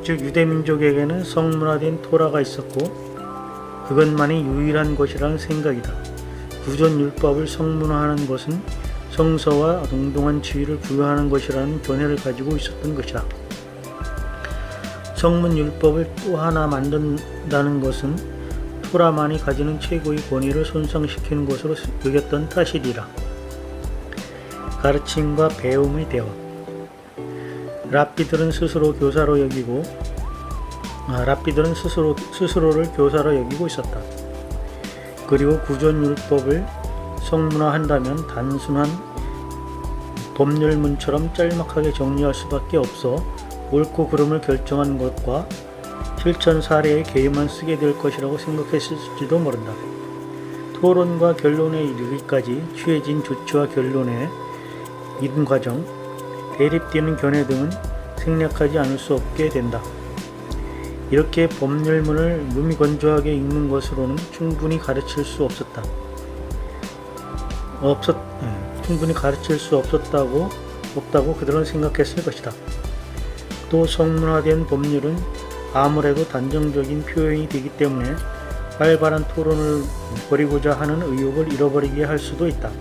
즉 유대민족에게는 성문화된 토라가 있었고 그것만이 유일한 것이라는 생각이다. 구전율법을 성문화하는 것은 성서와 동등한 지위를 부여하는 것이라는 견해를 가지고 있었던 것이다. 성문율법을 또 하나 만든다는 것은 토라만이 가지는 최고의 권위를 손상시키는 것으로 여겼던 탓이리라. 가르침과 배움의 대화. 랍비들은 스스로를 교사로 여기고 있었다. 그리고 구전율법을 성문화한다면 단순한 법률문처럼 짤막하게 정리할 수밖에 없어 옳고 그름을 결정한 것과 실천 사례의 개요만 쓰게 될 것이라고 생각했을지도 모른다. 토론과 결론에 이르기까지 취해진 조치와 결론의 이른 과정, 대립되는 견해 등은 생략하지 않을 수 없게 된다. 이렇게 법률문을 무미건조하게 읽는 것으로는 충분히 가르칠 수 없다고 그들은 생각했을 것이다. 또 성문화된 법률은 아무래도 단정적인 표현이 되기 때문에 활발한 토론을 벌이고자 하는 의욕을 잃어버리게 할 수도 있다.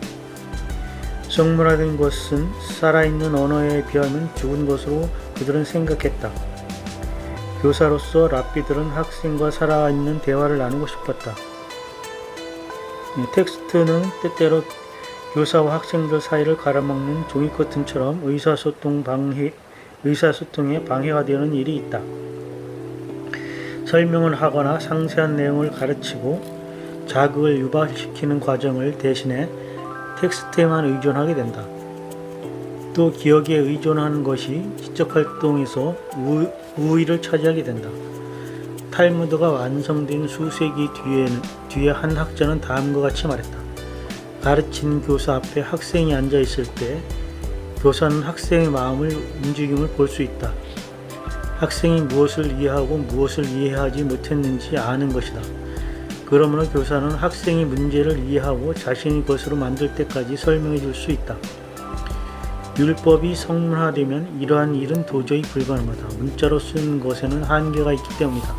성문화된 것은 살아있는 언어에 비하면 죽은 것으로 그들은 생각했다. 교사로서 랍비들은 학생과 살아있는 대화를 나누고 싶었다. 텍스트는 때때로 교사와 학생들 사이를 가로막는 종이 커튼처럼 의사소통에 방해가 되는 일이 있다. 설명을 하거나 상세한 내용을 가르치고 자극을 유발시키는 과정을 대신해 텍스트에만 의존하게 된다. 또 기억에 의존하는 것이 지적활동에서 우위를 차지하게 된다. 탈무드가 완성된 수세기 뒤에 한 학자는 다음과 같이 말했다. 가르치는 교사 앞에 학생이 앉아 있을 때 교사는 학생의 마음을 움직임을 볼 수 있다. 학생이 무엇을 이해하고 무엇을 이해하지 못했는지 아는 것이다. 그러므로 교사는 학생이 문제를 이해하고 자신의 것으로 만들 때까지 설명해 줄 수 있다. 율법이 성문화되면 이러한 일은 도저히 불가능하다. 문자로 쓴 것에는 한계가 있기 때문이다.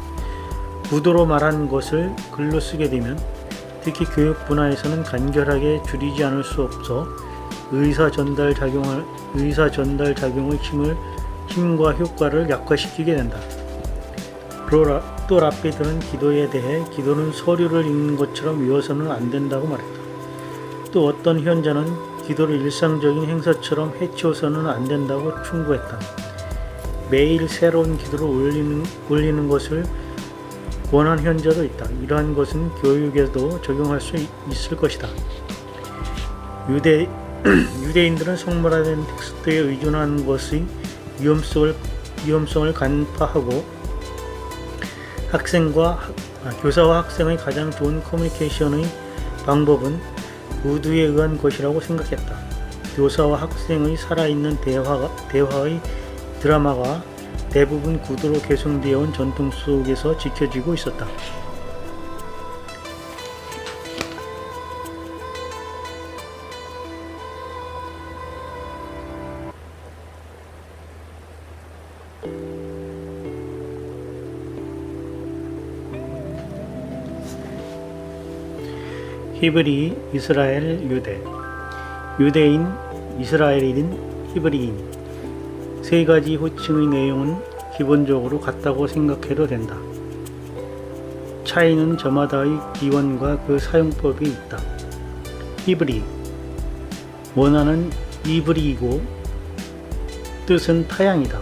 구도로 말한 것을 글로 쓰게 되면 특히 교육 분야에서는 간결하게 줄이지 않을 수 없어 의사 전달 작용의 힘과 효과를 약화시키게 된다. 또 랍비들은 기도에 대해 기도는 서류를 읽는 것처럼 외워서는 안 된다고 말했다. 또 어떤 현자는 기도를 일상적인 행사처럼 해치워서는 안 된다고 충고했다. 매일 새로운 기도를 올리는 것을 원한 현자도 있다. 이러한 것은 교육에도 적용할 수 있을 것이다. 유대인들은 성문화된 텍스트에 의존하는 것의 위험성을 간파하고 교사와 학생의 가장 좋은 커뮤니케이션의 방법은 우두에 의한 것이라고 생각했다. 교사와 학생의 살아있는 대화의 드라마가 대부분 구도로 계승되어 온 전통 속에서 지켜지고 있었다. 히브리, 이스라엘, 유대, 유대인, 이스라엘인, 히브리인 세 가지 호칭의 내용은 기본적으로 같다고 생각해도 된다. 차이는 저마다의 기원과 그 사용법이 있다. 히브리, 원어는 이브리이고 뜻은 타양이다.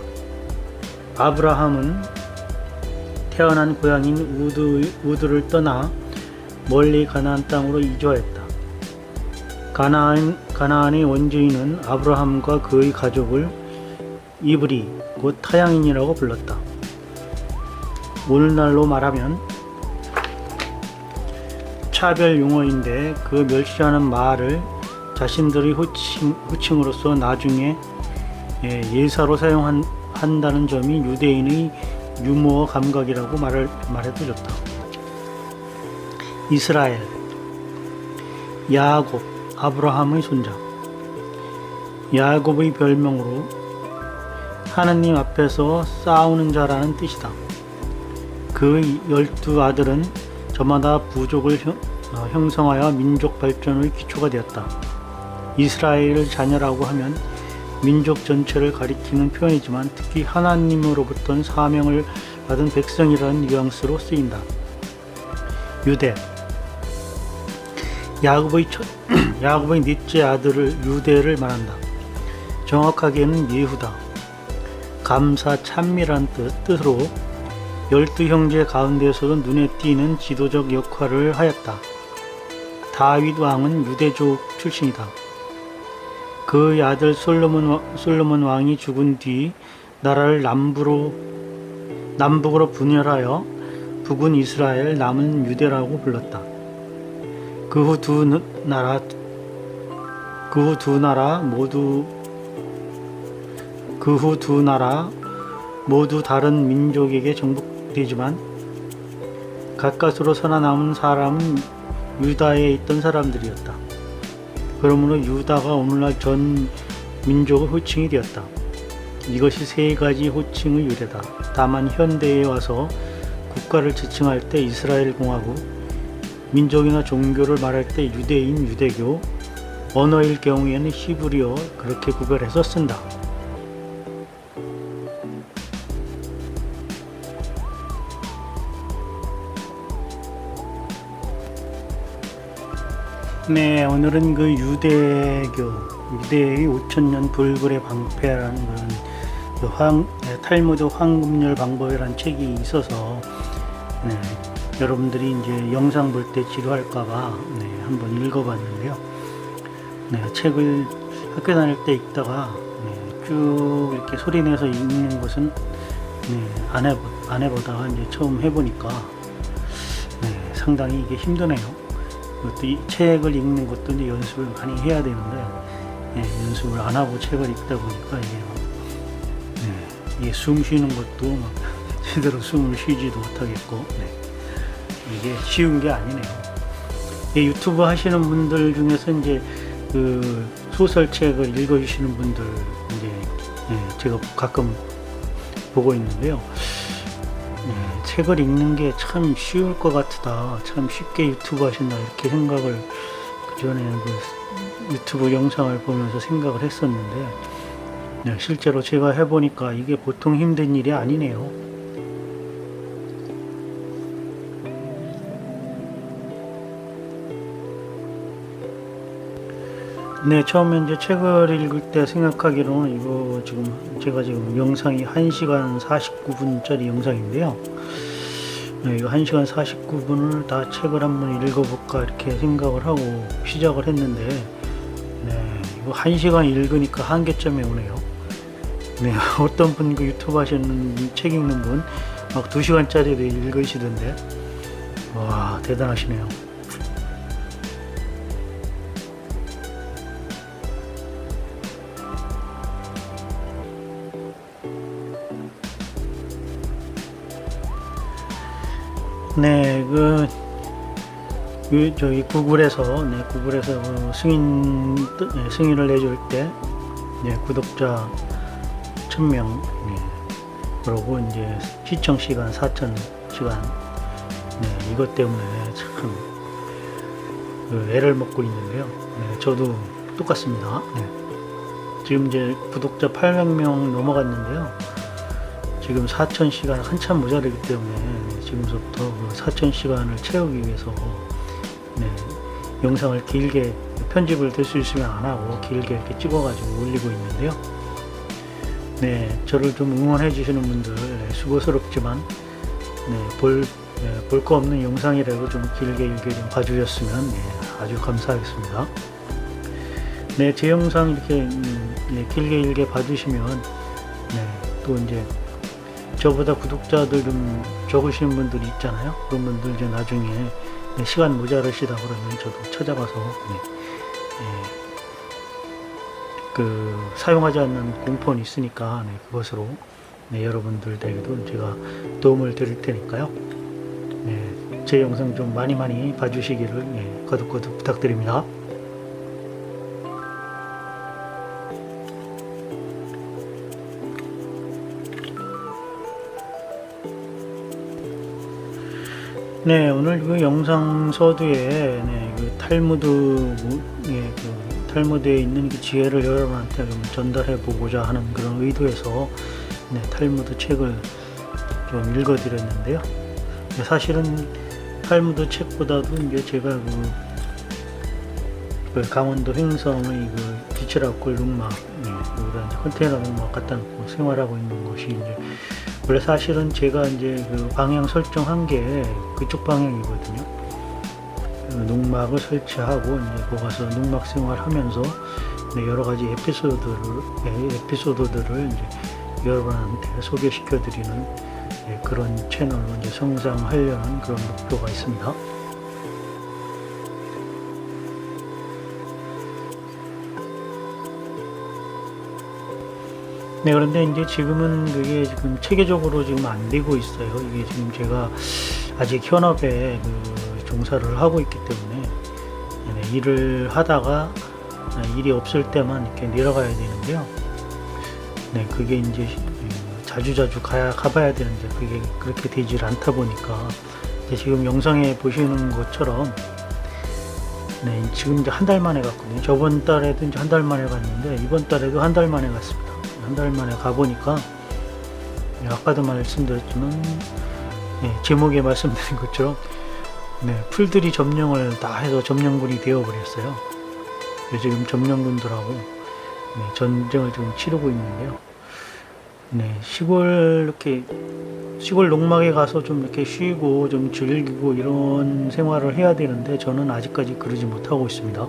아브라함은 태어난 고향인 우드를 떠나 멀리 가나안 땅으로 이주하였다. 가나안의 원주인은 아브라함과 그의 가족을 이브리, 곧 타양인이라고 불렀다. 오늘날로 말하면 차별 용어인데 그 멸시하는 말을 자신들의 호칭으로서 나중에 예사로 사용한다는 점이 유대인의 유머와 감각이라고 말해도 좋다. 이스라엘, 야곱, 아브라함의 손자. 야곱의 별명으로 하느님 앞에서 싸우는 자라는 뜻이다. 그의 12아들은 저마다 부족을 형성하여 민족 발전의 기초가 되었다. 이스라엘을 자녀라고 하면 민족 전체를 가리키는 표현이지만 특히 하나님으로부터 사명을 받은 백성이라는 뉘앙스로 쓰인다. 유대, 야곱의 넷째 아들을 유대를 말한다. 정확하게는 예후다. 감사, 찬미란 뜻으로 12형제 가운데서도 눈에 띄는 지도적 역할을 하였다. 다윗 왕은 유대족 출신이다. 그의 아들 솔로몬 왕이 죽은 뒤 나라를 남북으로 분열하여 북은 이스라엘, 남은 유대라고 불렀다. 그 후 두 나라 모두 다른 민족에게 정복되지만 가까스로 살아남은 사람은 유다에 있던 사람들이었다. 그러므로 유다가 오늘날 전 민족의 호칭이 되었다. 이것이 세 가지 호칭의 유래다. 다만 현대에 와서 국가를 지칭할 때 이스라엘 공화국, 민족이나 종교를 말할 때 유대인, 유대교, 언어일 경우에는 히브리어 그렇게 구별해서 쓴다. 네, 오늘은 그 유대의 5천년 불굴의 방패라는 그런 탈무드 황금열 방법이라는 책이 있어서 여러분들이 이제 영상 볼 때 지루할까봐 한번 읽어봤는데요. 책을 학교 다닐 때 읽다가 쭉 이렇게 소리내서 읽는 것은 안 해보다가 이제 처음 해보니까 상당히 이게 힘드네요. 그것도 이 책을 읽는 것도 이제 연습을 많이 해야 되는데 연습을 안 하고 책을 읽다 보니까 이게 숨 쉬는 것도 막 제대로 숨을 쉬지도 못하겠고 이게 쉬운 게 아니네요. 유튜브 하시는 분들 중에서 이제 그 소설책을 읽어주시는 분들 이제 제가 가끔 보고 있는데요. 책을 읽는 게 참 쉬울 것 같다, 참 쉽게 유튜브 하신다 이렇게 생각을 그 전에 그 유튜브 영상을 보면서 생각을 했었는데 실제로 제가 해보니까 이게 보통 힘든 일이 아니네요. 처음에 이제 책을 읽을 때 생각하기로는 이거 제가 지금 영상이 1시간 49분짜리 영상인데요. 이거 1시간 49분을 다 책을 한번 읽어볼까 이렇게 생각을 하고 시작을 했는데 이거 1시간 읽으니까 한계점에 오네요. 어떤 분 그 유튜브 하시는 책 읽는 분 막 2시간짜리도 읽으시던데 와, 대단하시네요. 저희 구글에서 그 승인을 내줄 때 구독자 1000명 그러고 이제 시청 시간 4000시간 이것 때문에 참 애를 먹고 있는데요. 저도 똑같습니다. 지금 이제 구독자 800명 넘어갔는데요. 지금 4000시간 한참 모자르기 때문에 지금부터 4000시간을 채우기 위해서 영상을 길게 편집을 될 수 있으면 안 하고 길게 이렇게 찍어가지고 올리고 있는데요. 저를 좀 응원해 주시는 분들 수고스럽지만 볼 거 없는 영상이라도 좀 길게 좀 봐주셨으면 아주 감사하겠습니다. 제 영상 이렇게 길게 봐주시면 또 이제 저보다 구독자들 좀 적으시는 분들이 있잖아요. 그런 분들 이제 나중에 시간 모자르시다 그러면 저도 찾아가서 그 사용하지 않는 공폰이 있으니까 그것으로 여러분들에게도 제가 도움을 드릴 테니까요. 제 영상 좀 많이 봐주시기를 거듭 부탁드립니다. 네, 오늘 그 영상 서두에 그 탈무드에 있는 그 지혜를 여러분한테 좀 전달해 보고자 하는 그런 의도에서 탈무드 책을 좀 읽어드렸는데요. 사실은 탈무드 책보다도 이제 제가 그 강원도 횡성의 그 지치라골 농막, 여기다 이제 컨테이너 농막 갖다 놓고 생활하고 있는 곳이 이제 원래 사실은 제가 이제 그 방향 설정한 게 그쪽 방향이거든요. 그 농막을 설치하고 이제 거기 가서 농막 생활하면서 여러 가지 에피소드들을 이제 여러분한테 소개시켜 드리는 그런 채널로 이제 성장하려는 그런 목표가 있습니다. 네, 그런데 이제 지금은 그게 지금 체계적으로 지금 안 되고 있어요. 이게 지금 제가 아직 현업에 그 종사를 하고 있기 때문에 일을 하다가 일이 없을 때만 이렇게 내려가야 되는데요. 네, 그게 이제 자주자주 가봐야 되는데 그게 그렇게 되질 않다 보니까 지금 영상에 보시는 것처럼 지금 이제 한 달 만에 갔거든요. 저번 달에도 이제 한 달 만에 갔는데 이번 달에도 한 달 만에 갔습니다. 한 달 만에 가보니까 아까도 말씀드렸지만 제목에 말씀드린 것처럼 풀들이 점령을 다 해서 점령군이 되어버렸어요. 지금 점령군들하고 전쟁을 지금 치르고 있는데요. 시골 농막에 가서 좀 이렇게 쉬고 좀 즐기고 이런 생활을 해야 되는데 저는 아직까지 그러지 못하고 있습니다.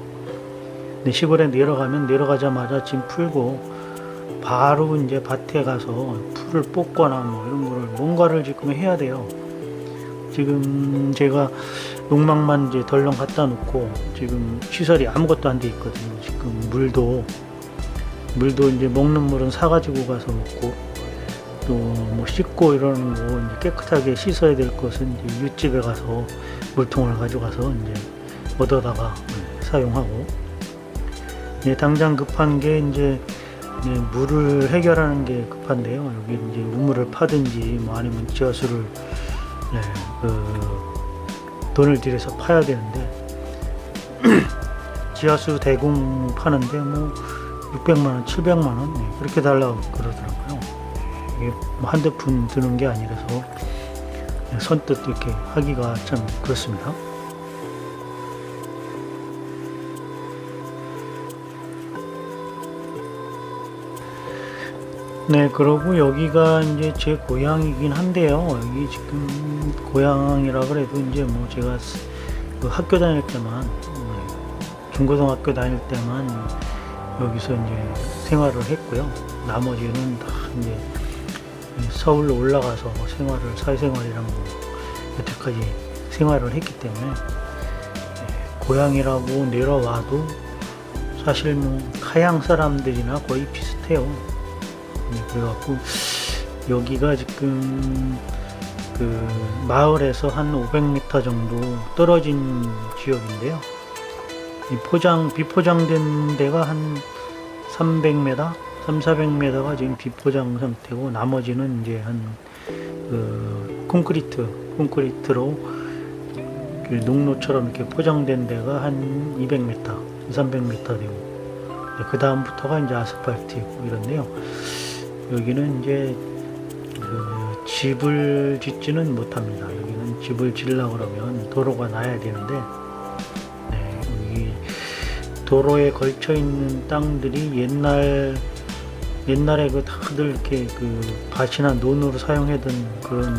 시골에 내려가자마자 짐 풀고 바로 이제 밭에 가서 풀을 뽑거나 뭐 이런 거를 뭔가를 지금 해야 돼요. 지금 제가 농막만 이제 덜렁 갖다 놓고 지금 시설이 아무것도 안 돼 있거든요. 지금 물도 이제 먹는 물은 사가지고 가서 먹고 또 뭐 씻고 이러는 거 이제 깨끗하게 씻어야 될 것은 이제 윗집에 가서 물통을 가져가서 이제 얻어다가 사용하고 당장 급한 게 이제 물을 해결하는 게 급한데요. 여기 이제 우물을 파든지 뭐 아니면 지하수를 돈을 들여서 파야 되는데 지하수 대공 파는데 뭐 600만원, 700만원 그렇게 달라고 그러더라고요. 이게 뭐 한두 푼 드는 게 아니라서 선뜻 이렇게 하기가 참 그렇습니다. 네, 그러고 여기가 이제 제 고향이긴 한데요. 여기 지금 고향이라 그래도 이제 뭐 제가 그 학교 다닐 때만, 중고등학교 다닐 때만 여기서 이제 생활을 했고요. 나머지는 다 이제 서울로 올라가서 사회생활이랑 뭐 여태까지 생활을 했기 때문에 고향이라고 내려와도 사실 뭐 가양 사람들이나 거의 비슷해요. 그래갖고 여기가 지금 그 마을에서 한 500m 정도 떨어진 지역인데요. 비포장된 데가 한 300m, 400m가 지금 비포장 상태고 나머지는 이제 콘크리트로 농로처럼 이렇게 포장된 데가 한 200m, 300m 되고 그 다음부터가 이제 아스팔트이고 이런데요. 여기는 이제 집을 짓지는 못합니다. 여기는 집을 지으려고 그러면 도로가 나야 되는데 여기 도로에 걸쳐 있는 땅들이 옛날에 그 다들 이렇게 그 밭이나 논으로 사용하던 그런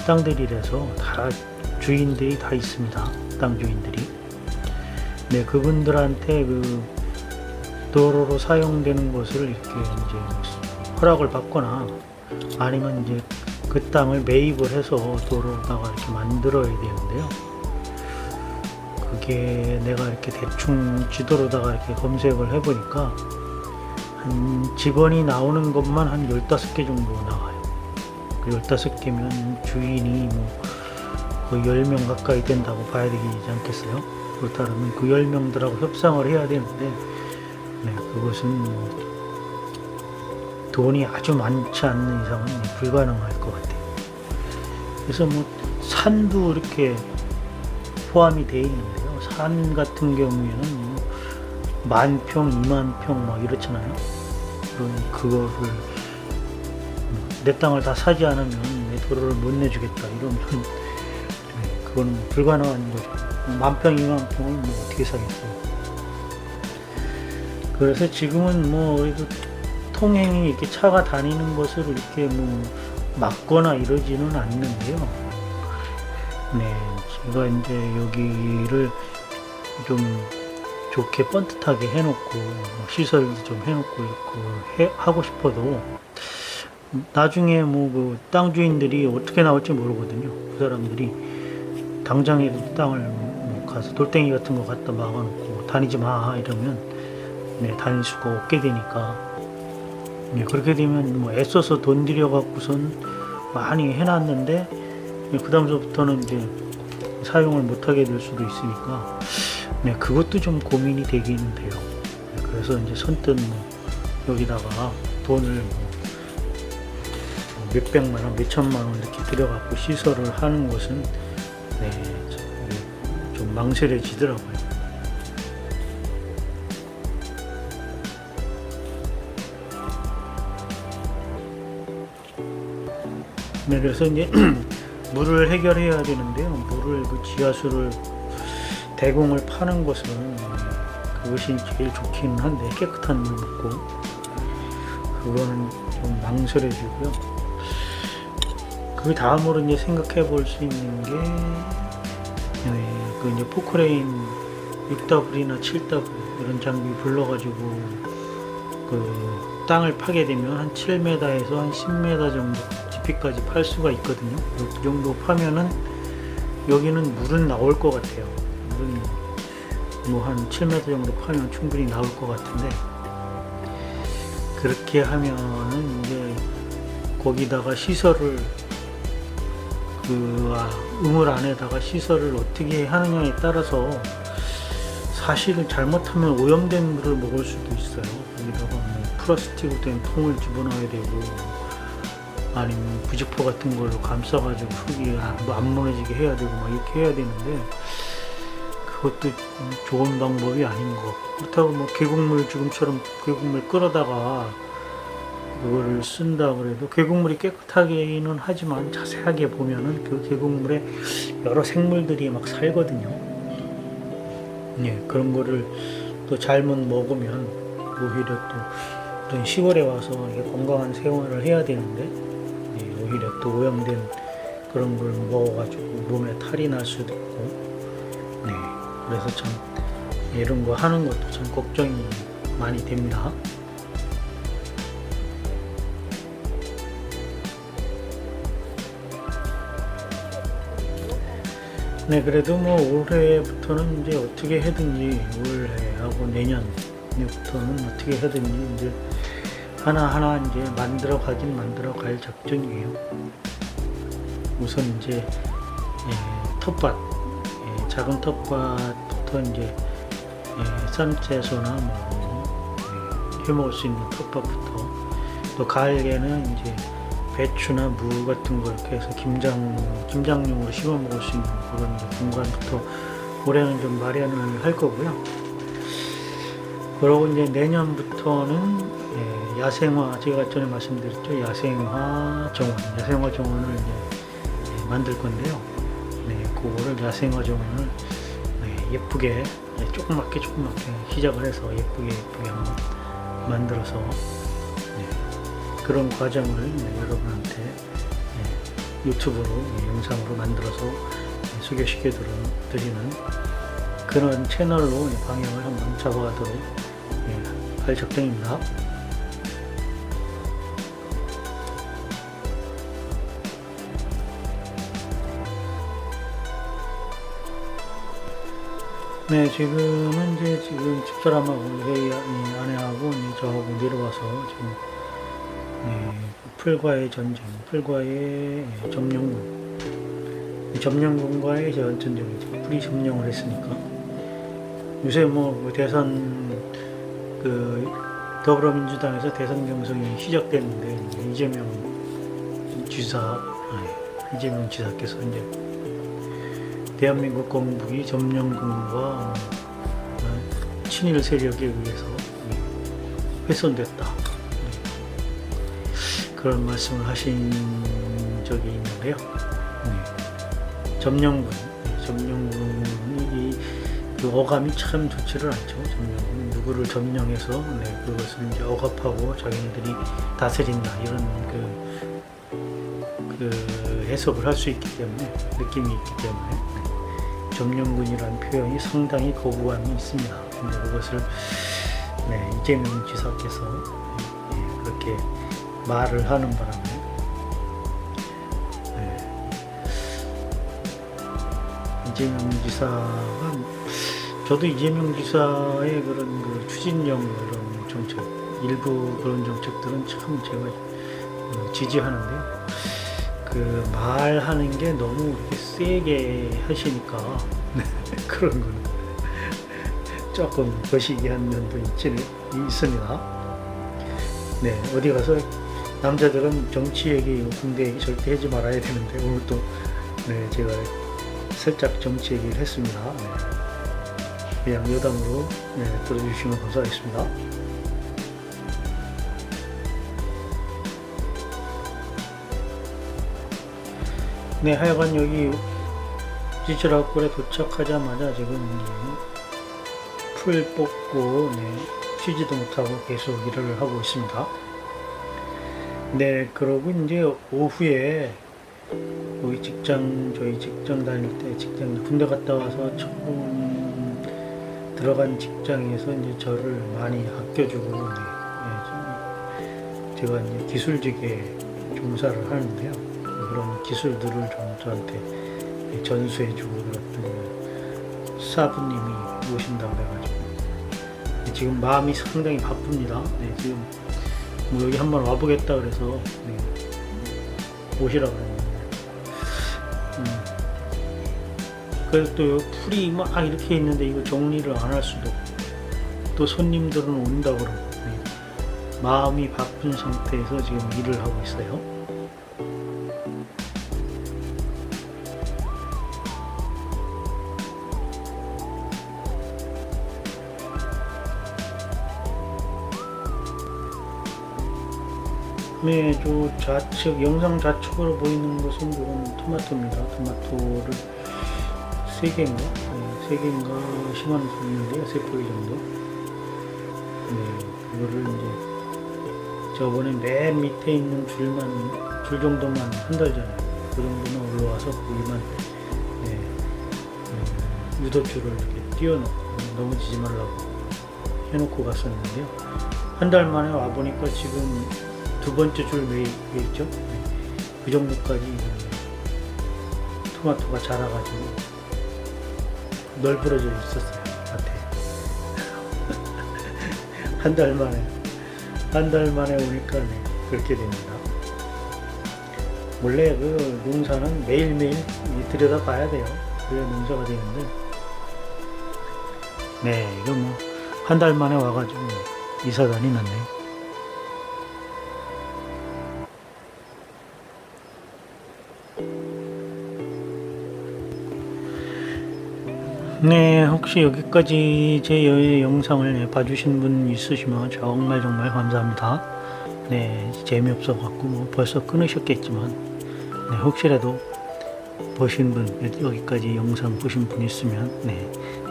땅들이라서 다 주인들이 다 있습니다. 땅 주인들이. 그분들한테 그 도로로 사용되는 것을 이렇게 이제 허락을 받거나 아니면 이제 그 땅을 매입을 해서 도로다가 이렇게 만들어야 되는데요. 그게 내가 이렇게 대충 지도로다가 이렇게 검색을 해보니까 한 집원이 나오는 것만 한 15개 정도 나와요. 그 15개면 주인이 뭐 거의 10명 가까이 된다고 봐야 되지 않겠어요? 그렇다면 그 10명들하고 협상을 해야 되는데, 네, 그것은 돈이 아주 많지 않는 이상은 불가능할 것 같아요. 그래서 산도 이렇게 포함이 되어 있는데요. 산 같은 경우에는 10,000평, 20,000평 막 이렇잖아요. 그럼 그거를 내 땅을 다 사지 않으면 내 도로를 못 내주겠다 이러면 그건 불가능한 거죠. 10,000평, 20,000평을 어떻게 사겠어요. 그래서 지금은 그래도 통행이 이렇게 차가 다니는 것을 이렇게 막거나 이러지는 않는데요. 네, 제가 이제 여기를 좀 좋게 번듯하게 해놓고 시설도 좀 해놓고 있고 하고 싶어도 나중에 그 땅 주인들이 어떻게 나올지 모르거든요. 그 사람들이 당장에 땅을 가서 돌덩이 같은 거 갖다 막아놓고 다니지 마 이러면 다닐 수가 없게 되니까, 그렇게 되면 애써서 돈 들여갖고선 많이 해놨는데 그 다음서부터는 이제 사용을 못하게 될 수도 있으니까, 그것도 좀 고민이 되기는 돼요. 그래서 이제 선뜻 여기다가 돈을 몇백만 원, 몇천만 원 이렇게 들여갖고 시설을 하는 것은 좀 망설여지더라고요. 그래서 이제 물을 해결해야 되는데요. 물을 그 지하수를 대공을 파는 것은 그것이 제일 좋기는 한데, 깨끗한 물 먹고 그거는 좀 망설여지고요. 그 다음으로 이제 생각해 볼 수 있는 게 그 이제 포크레인 6W나 7W 이런 장비 불러가지고 그 땅을 파게 되면 한 7m에서 한 10m 정도 깊이까지 팔 수가 있거든요. 그 정도 파면은 여기는 물은 나올 것 같아요. 물은 한 7m 정도 파면 충분히 나올 것 같은데, 그렇게 하면은 이제 거기다가 시설을 우물 안에다가 시설을 어떻게 하느냐에 따라서 사실 잘못하면 오염된 물을 먹을 수도 있어요. 거기다가 플라스틱으로 된 통을 집어넣어야 되고, 아니면 부직포 같은 걸로 감싸가지고 흙이 안 무너지게 해야 되고 이렇게 해야 되는데, 그것도 좋은 방법이 아닌 것 같고, 그렇다고 계곡물, 지금처럼 계곡물 끌어다가 그거를 쓴다 그래도 계곡물이 깨끗하기는 하지만 자세하게 보면은 그 계곡물에 여러 생물들이 막 살거든요. 그런 거를 또 잘못 먹으면 오히려 또 시골에 와서 건강한 생활을 해야 되는데, 오히려 또 오염된 그런 걸 먹어가지고 몸에 탈이 날 수도 있고, 그래서 참 이런 거 하는 것도 참 걱정이 많이 됩니다. 그래도 올해부터는 이제 어떻게 하든지, 올해하고 내년부터는 어떻게 하든지 이제 하나하나 이제 만들어 갈 작정이에요. 우선 이제 텃밭, 작은 텃밭부터 이제 쌈채소나 해먹을 수 있는 텃밭부터, 또 가을에는 이제 배추나 무 같은 거 이렇게 해서 김장용으로 심어 먹을 수 있는 그런 공간부터 올해는 좀 마련을 할 거고요. 그러고 이제 내년부터는 야생화, 제가 전에 말씀드렸죠. 야생화 정원을 이제 만들 건데요. 그거를 야생화 정원을 예쁘게 조그맣게 시작을 해서 예쁘게 한번 만들어서 그런 과정을 여러분한테 유튜브로 영상으로 만들어서 소개시켜 드리는 그런 채널로 방향을 한번 잡아가도록 할 작정입니다. 지금은 이제 집사람하고 아내하고 저하고 내려와서 지금 풀과의 전쟁, 풀과의 점령군 점령군과의 전쟁이죠. 풀이 점령을 했으니까. 요새 뭐 대선 더불어민주당에서 대선 경선이 시작됐는데 이재명 지사께서 이제 대한민국 건국이 점령군과 친일 세력에 의해서 훼손됐다. 그런 말씀을 하신 적이 있는데요. 점령군이 그 어감이 참 좋지를 않죠. 점령군 누구를 점령해서 그것을 이제 억압하고 자기네들이 다스린다 이런 그 해석을 할 수 있기 때문에 느낌이 있기 때문에 점령군이라는 표현이 상당히 거부감이 있습니다. 근데 그것을 이재명 지사께서 그렇게 말을 하는 바람에 이재명 지사가 저도 이재명 지사의 그런 그 추진력 이런 정책 일부 그런 정책들은 참 제가 지지하는데요. 그 말하는 게 너무 이렇게 세게 하시니까 그런 거는 조금 거시기한 면도 있습니다. 어디 가서 남자들은 정치 얘기, 군대 얘기 절대 하지 말아야 되는데 오늘 또 제가 살짝 정치 얘기를 했습니다. 그냥 여담으로 들어주시면 감사하겠습니다. 하여간 여기 지질학골에 도착하자마자 지금 풀 뽑고 쉬지도 못하고 계속 일을 하고 있습니다. 그러고 이제 오후에 저희 직장 다닐 때 군대 갔다 와서 처음 들어간 직장에서 이제 저를 많이 아껴주고 제가 이제 기술직에 종사를 하는데요. 그런 기술들을 좀 저한테 전수해주고 그랬던 사부님이 오신다고 그래가지고 지금 마음이 상당히 바쁩니다. 지금 뭐 여기 한번 와보겠다 그래서 오시라고 그랬는데 그래서 또 풀이 막 이렇게 있는데 이거 정리를 안 할 수도 없고 또 손님들은 온다고 그러고 마음이 바쁜 상태에서 지금 일을 하고 있어요. 저 좌측, 영상 좌측으로 보이는 것은 이건 토마토입니다. 토마토를 3개인가 심어놓은 수 있는데요. 3포기 정도. 그거를 이제 저번에 맨 밑에 있는 줄 정도만 한 달 전에 그 정도만 올라와서 거기만 유도줄을 이렇게 띄워놓고 넘어지지 말라고 해놓고 갔었는데요. 한 달 만에 와보니까 지금 2번째 줄 매있죠. 그 정도까지 토마토가 자라가지고 널브러져 있었어요. 밭에. 한 달 만에 오니까 그렇게 됩니다. 원래 그 농사는 매일매일 들여다 봐야 돼요. 그래야 농사가 되는데 이거 뭐 한 달 만에 와가지고 이사단이 났네요. 혹시 여기까지 제 영상을 봐주신 분 있으시면 정말 감사합니다. 재미없어 갖고 뭐 벌써 끊으셨겠지만 혹시라도 보신 분, 여기까지 영상 보신 분 있으면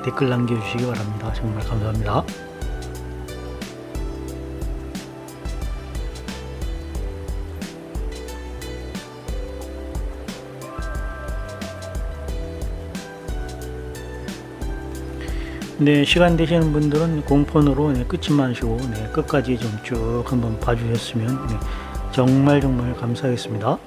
댓글 남겨주시기 바랍니다. 정말 감사합니다. 시간 되시는 분들은 공폰으로 끊지 마시고 끝까지 좀 쭉 한번 봐주셨으면 정말 감사하겠습니다.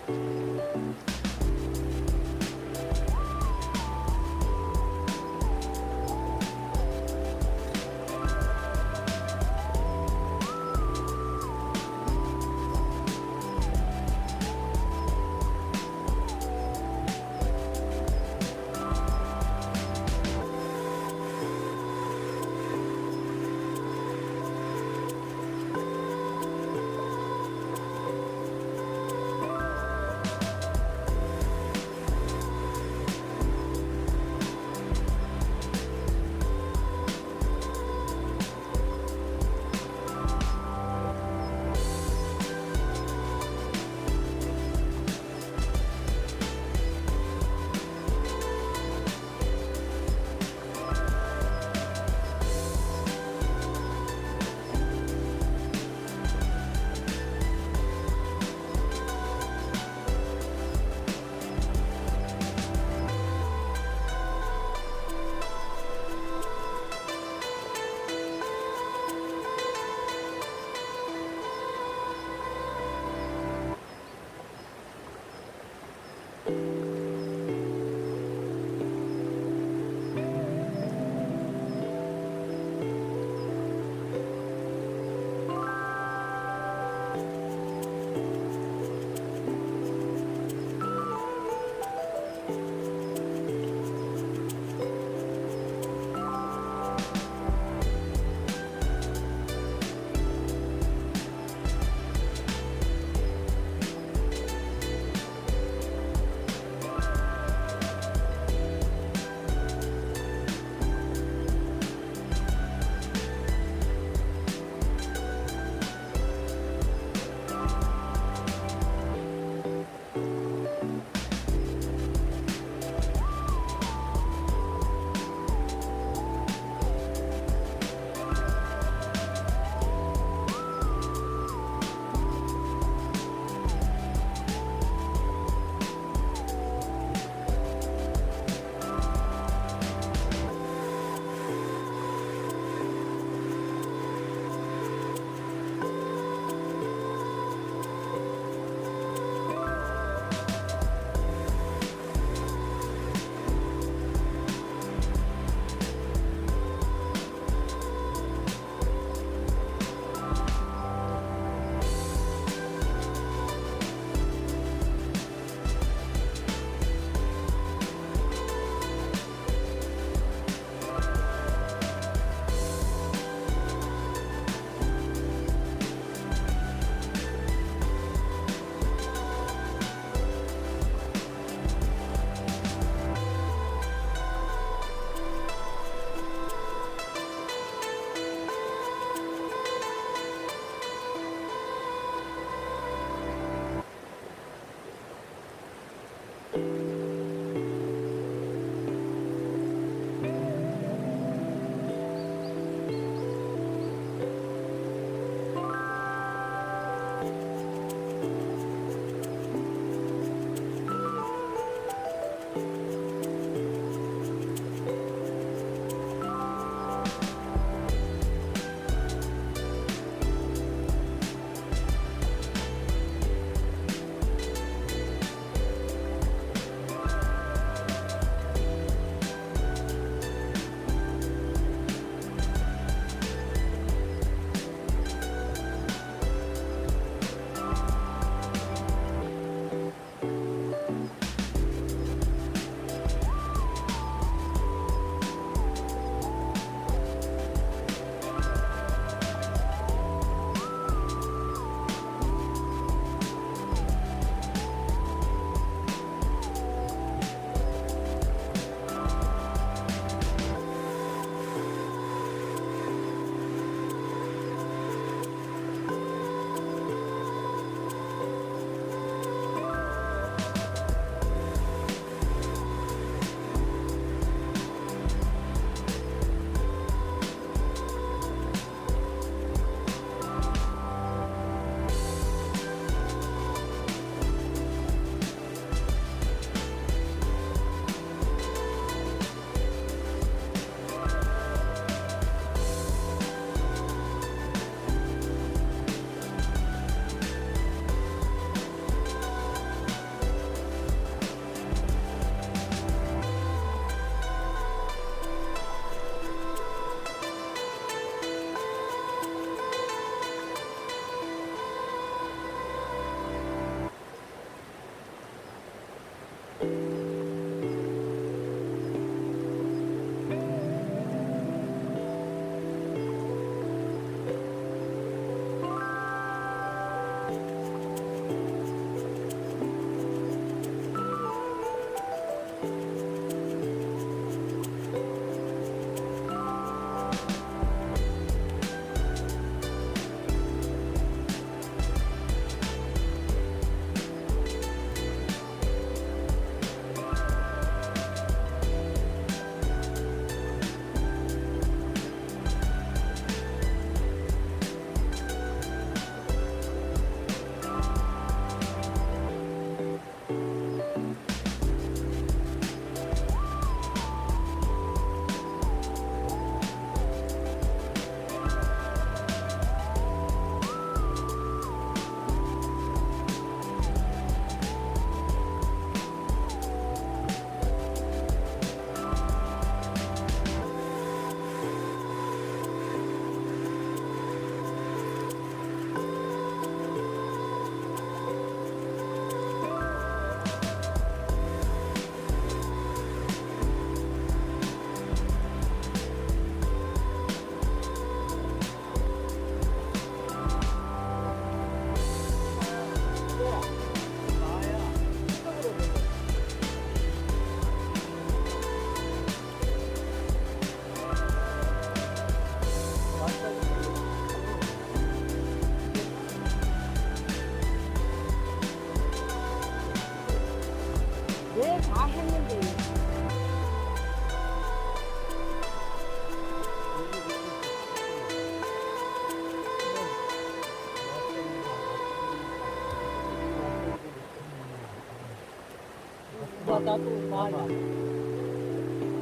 나도 말라.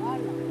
말라.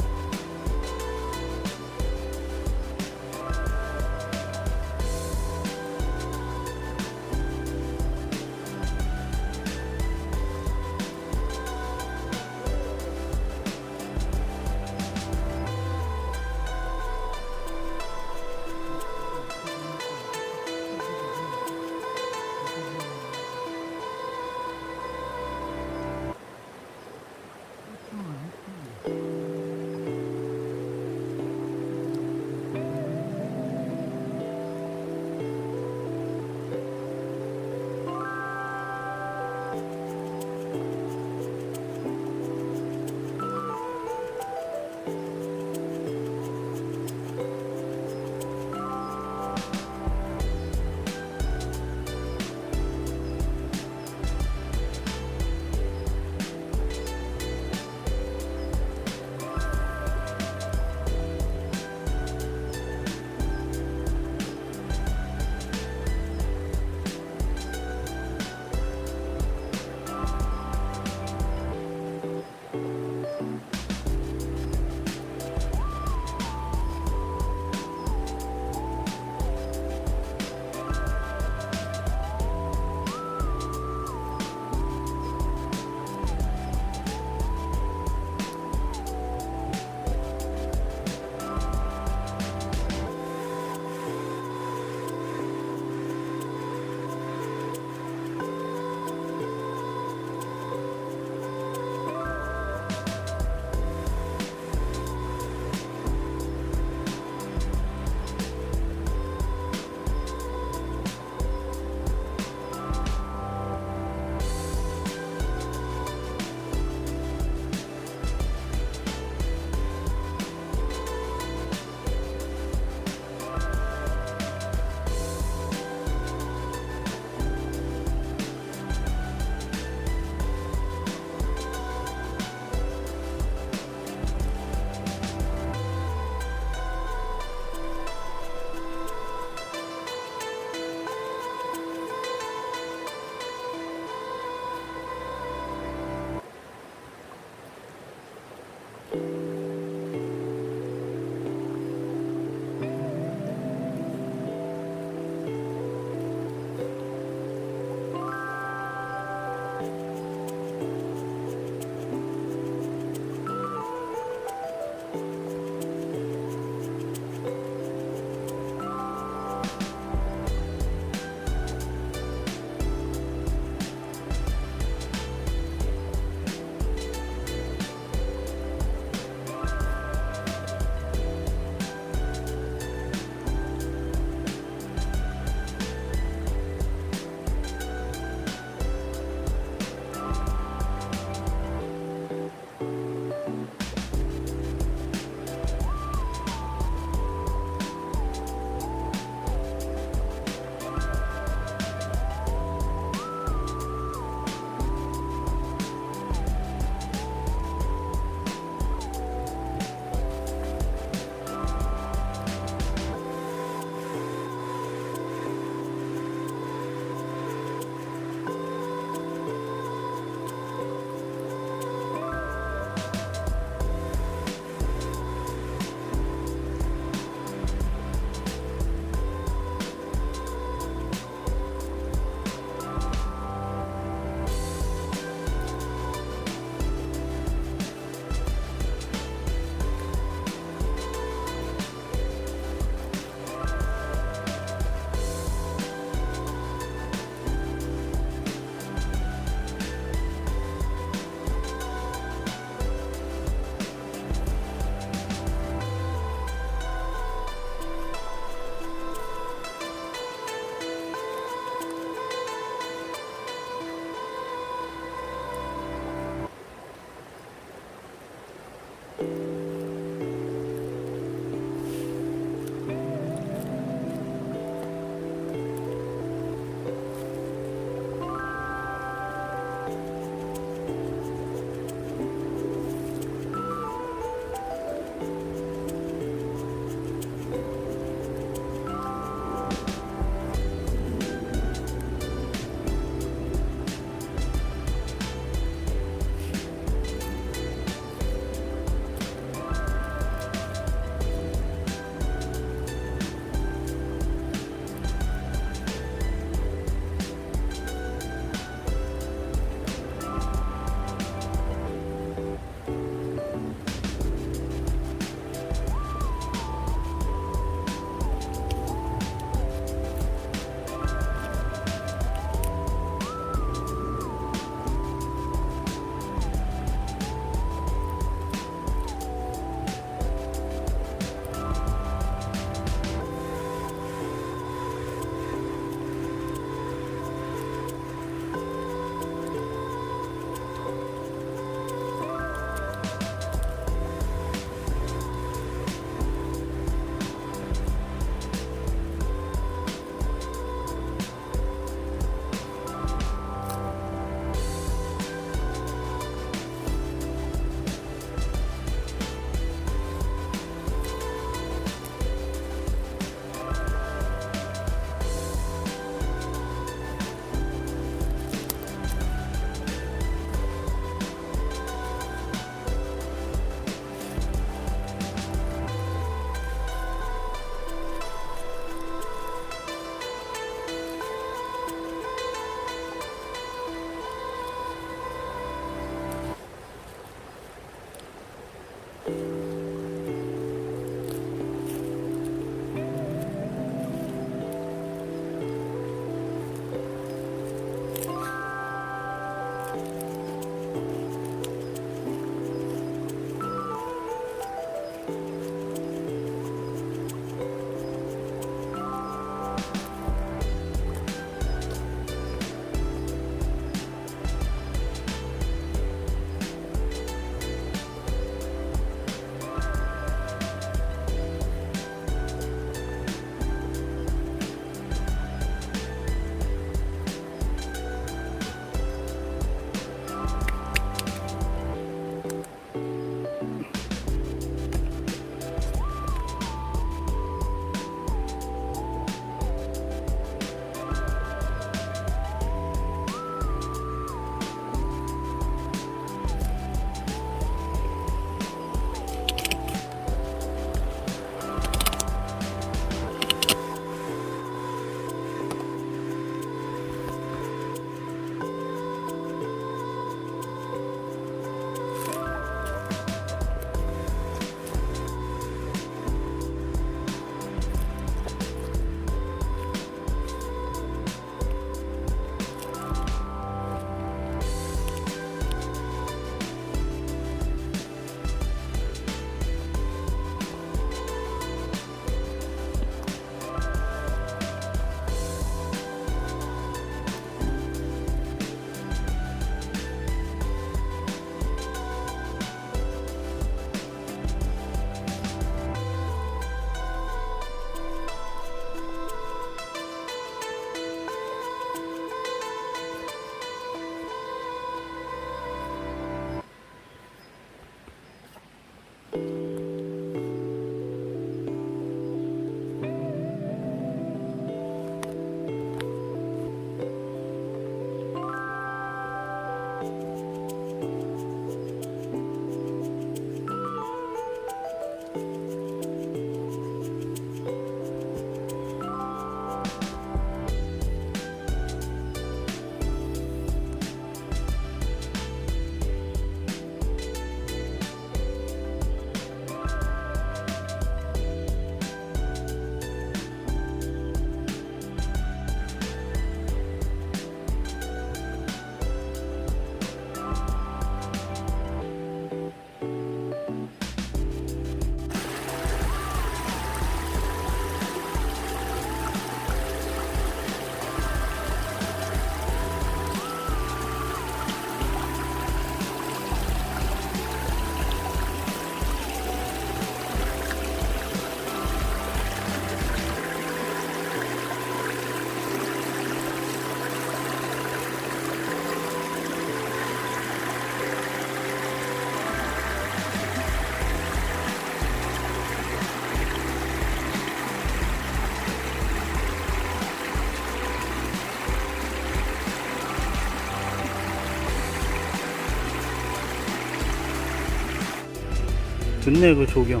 좋네 그 조경.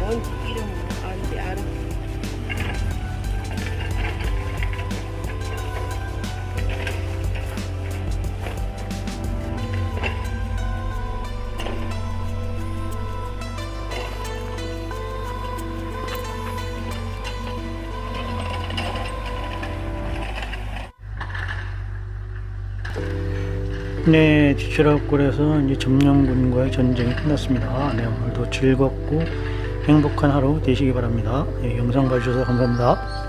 뭔지 이름 아는데 알아. 네, 지체락골에서 이제 점령군과의 전쟁이 끝났습니다. 네, 오늘도 즐겁고 행복한 하루 되시기 바랍니다. 네, 영상 봐주셔서 감사합니다.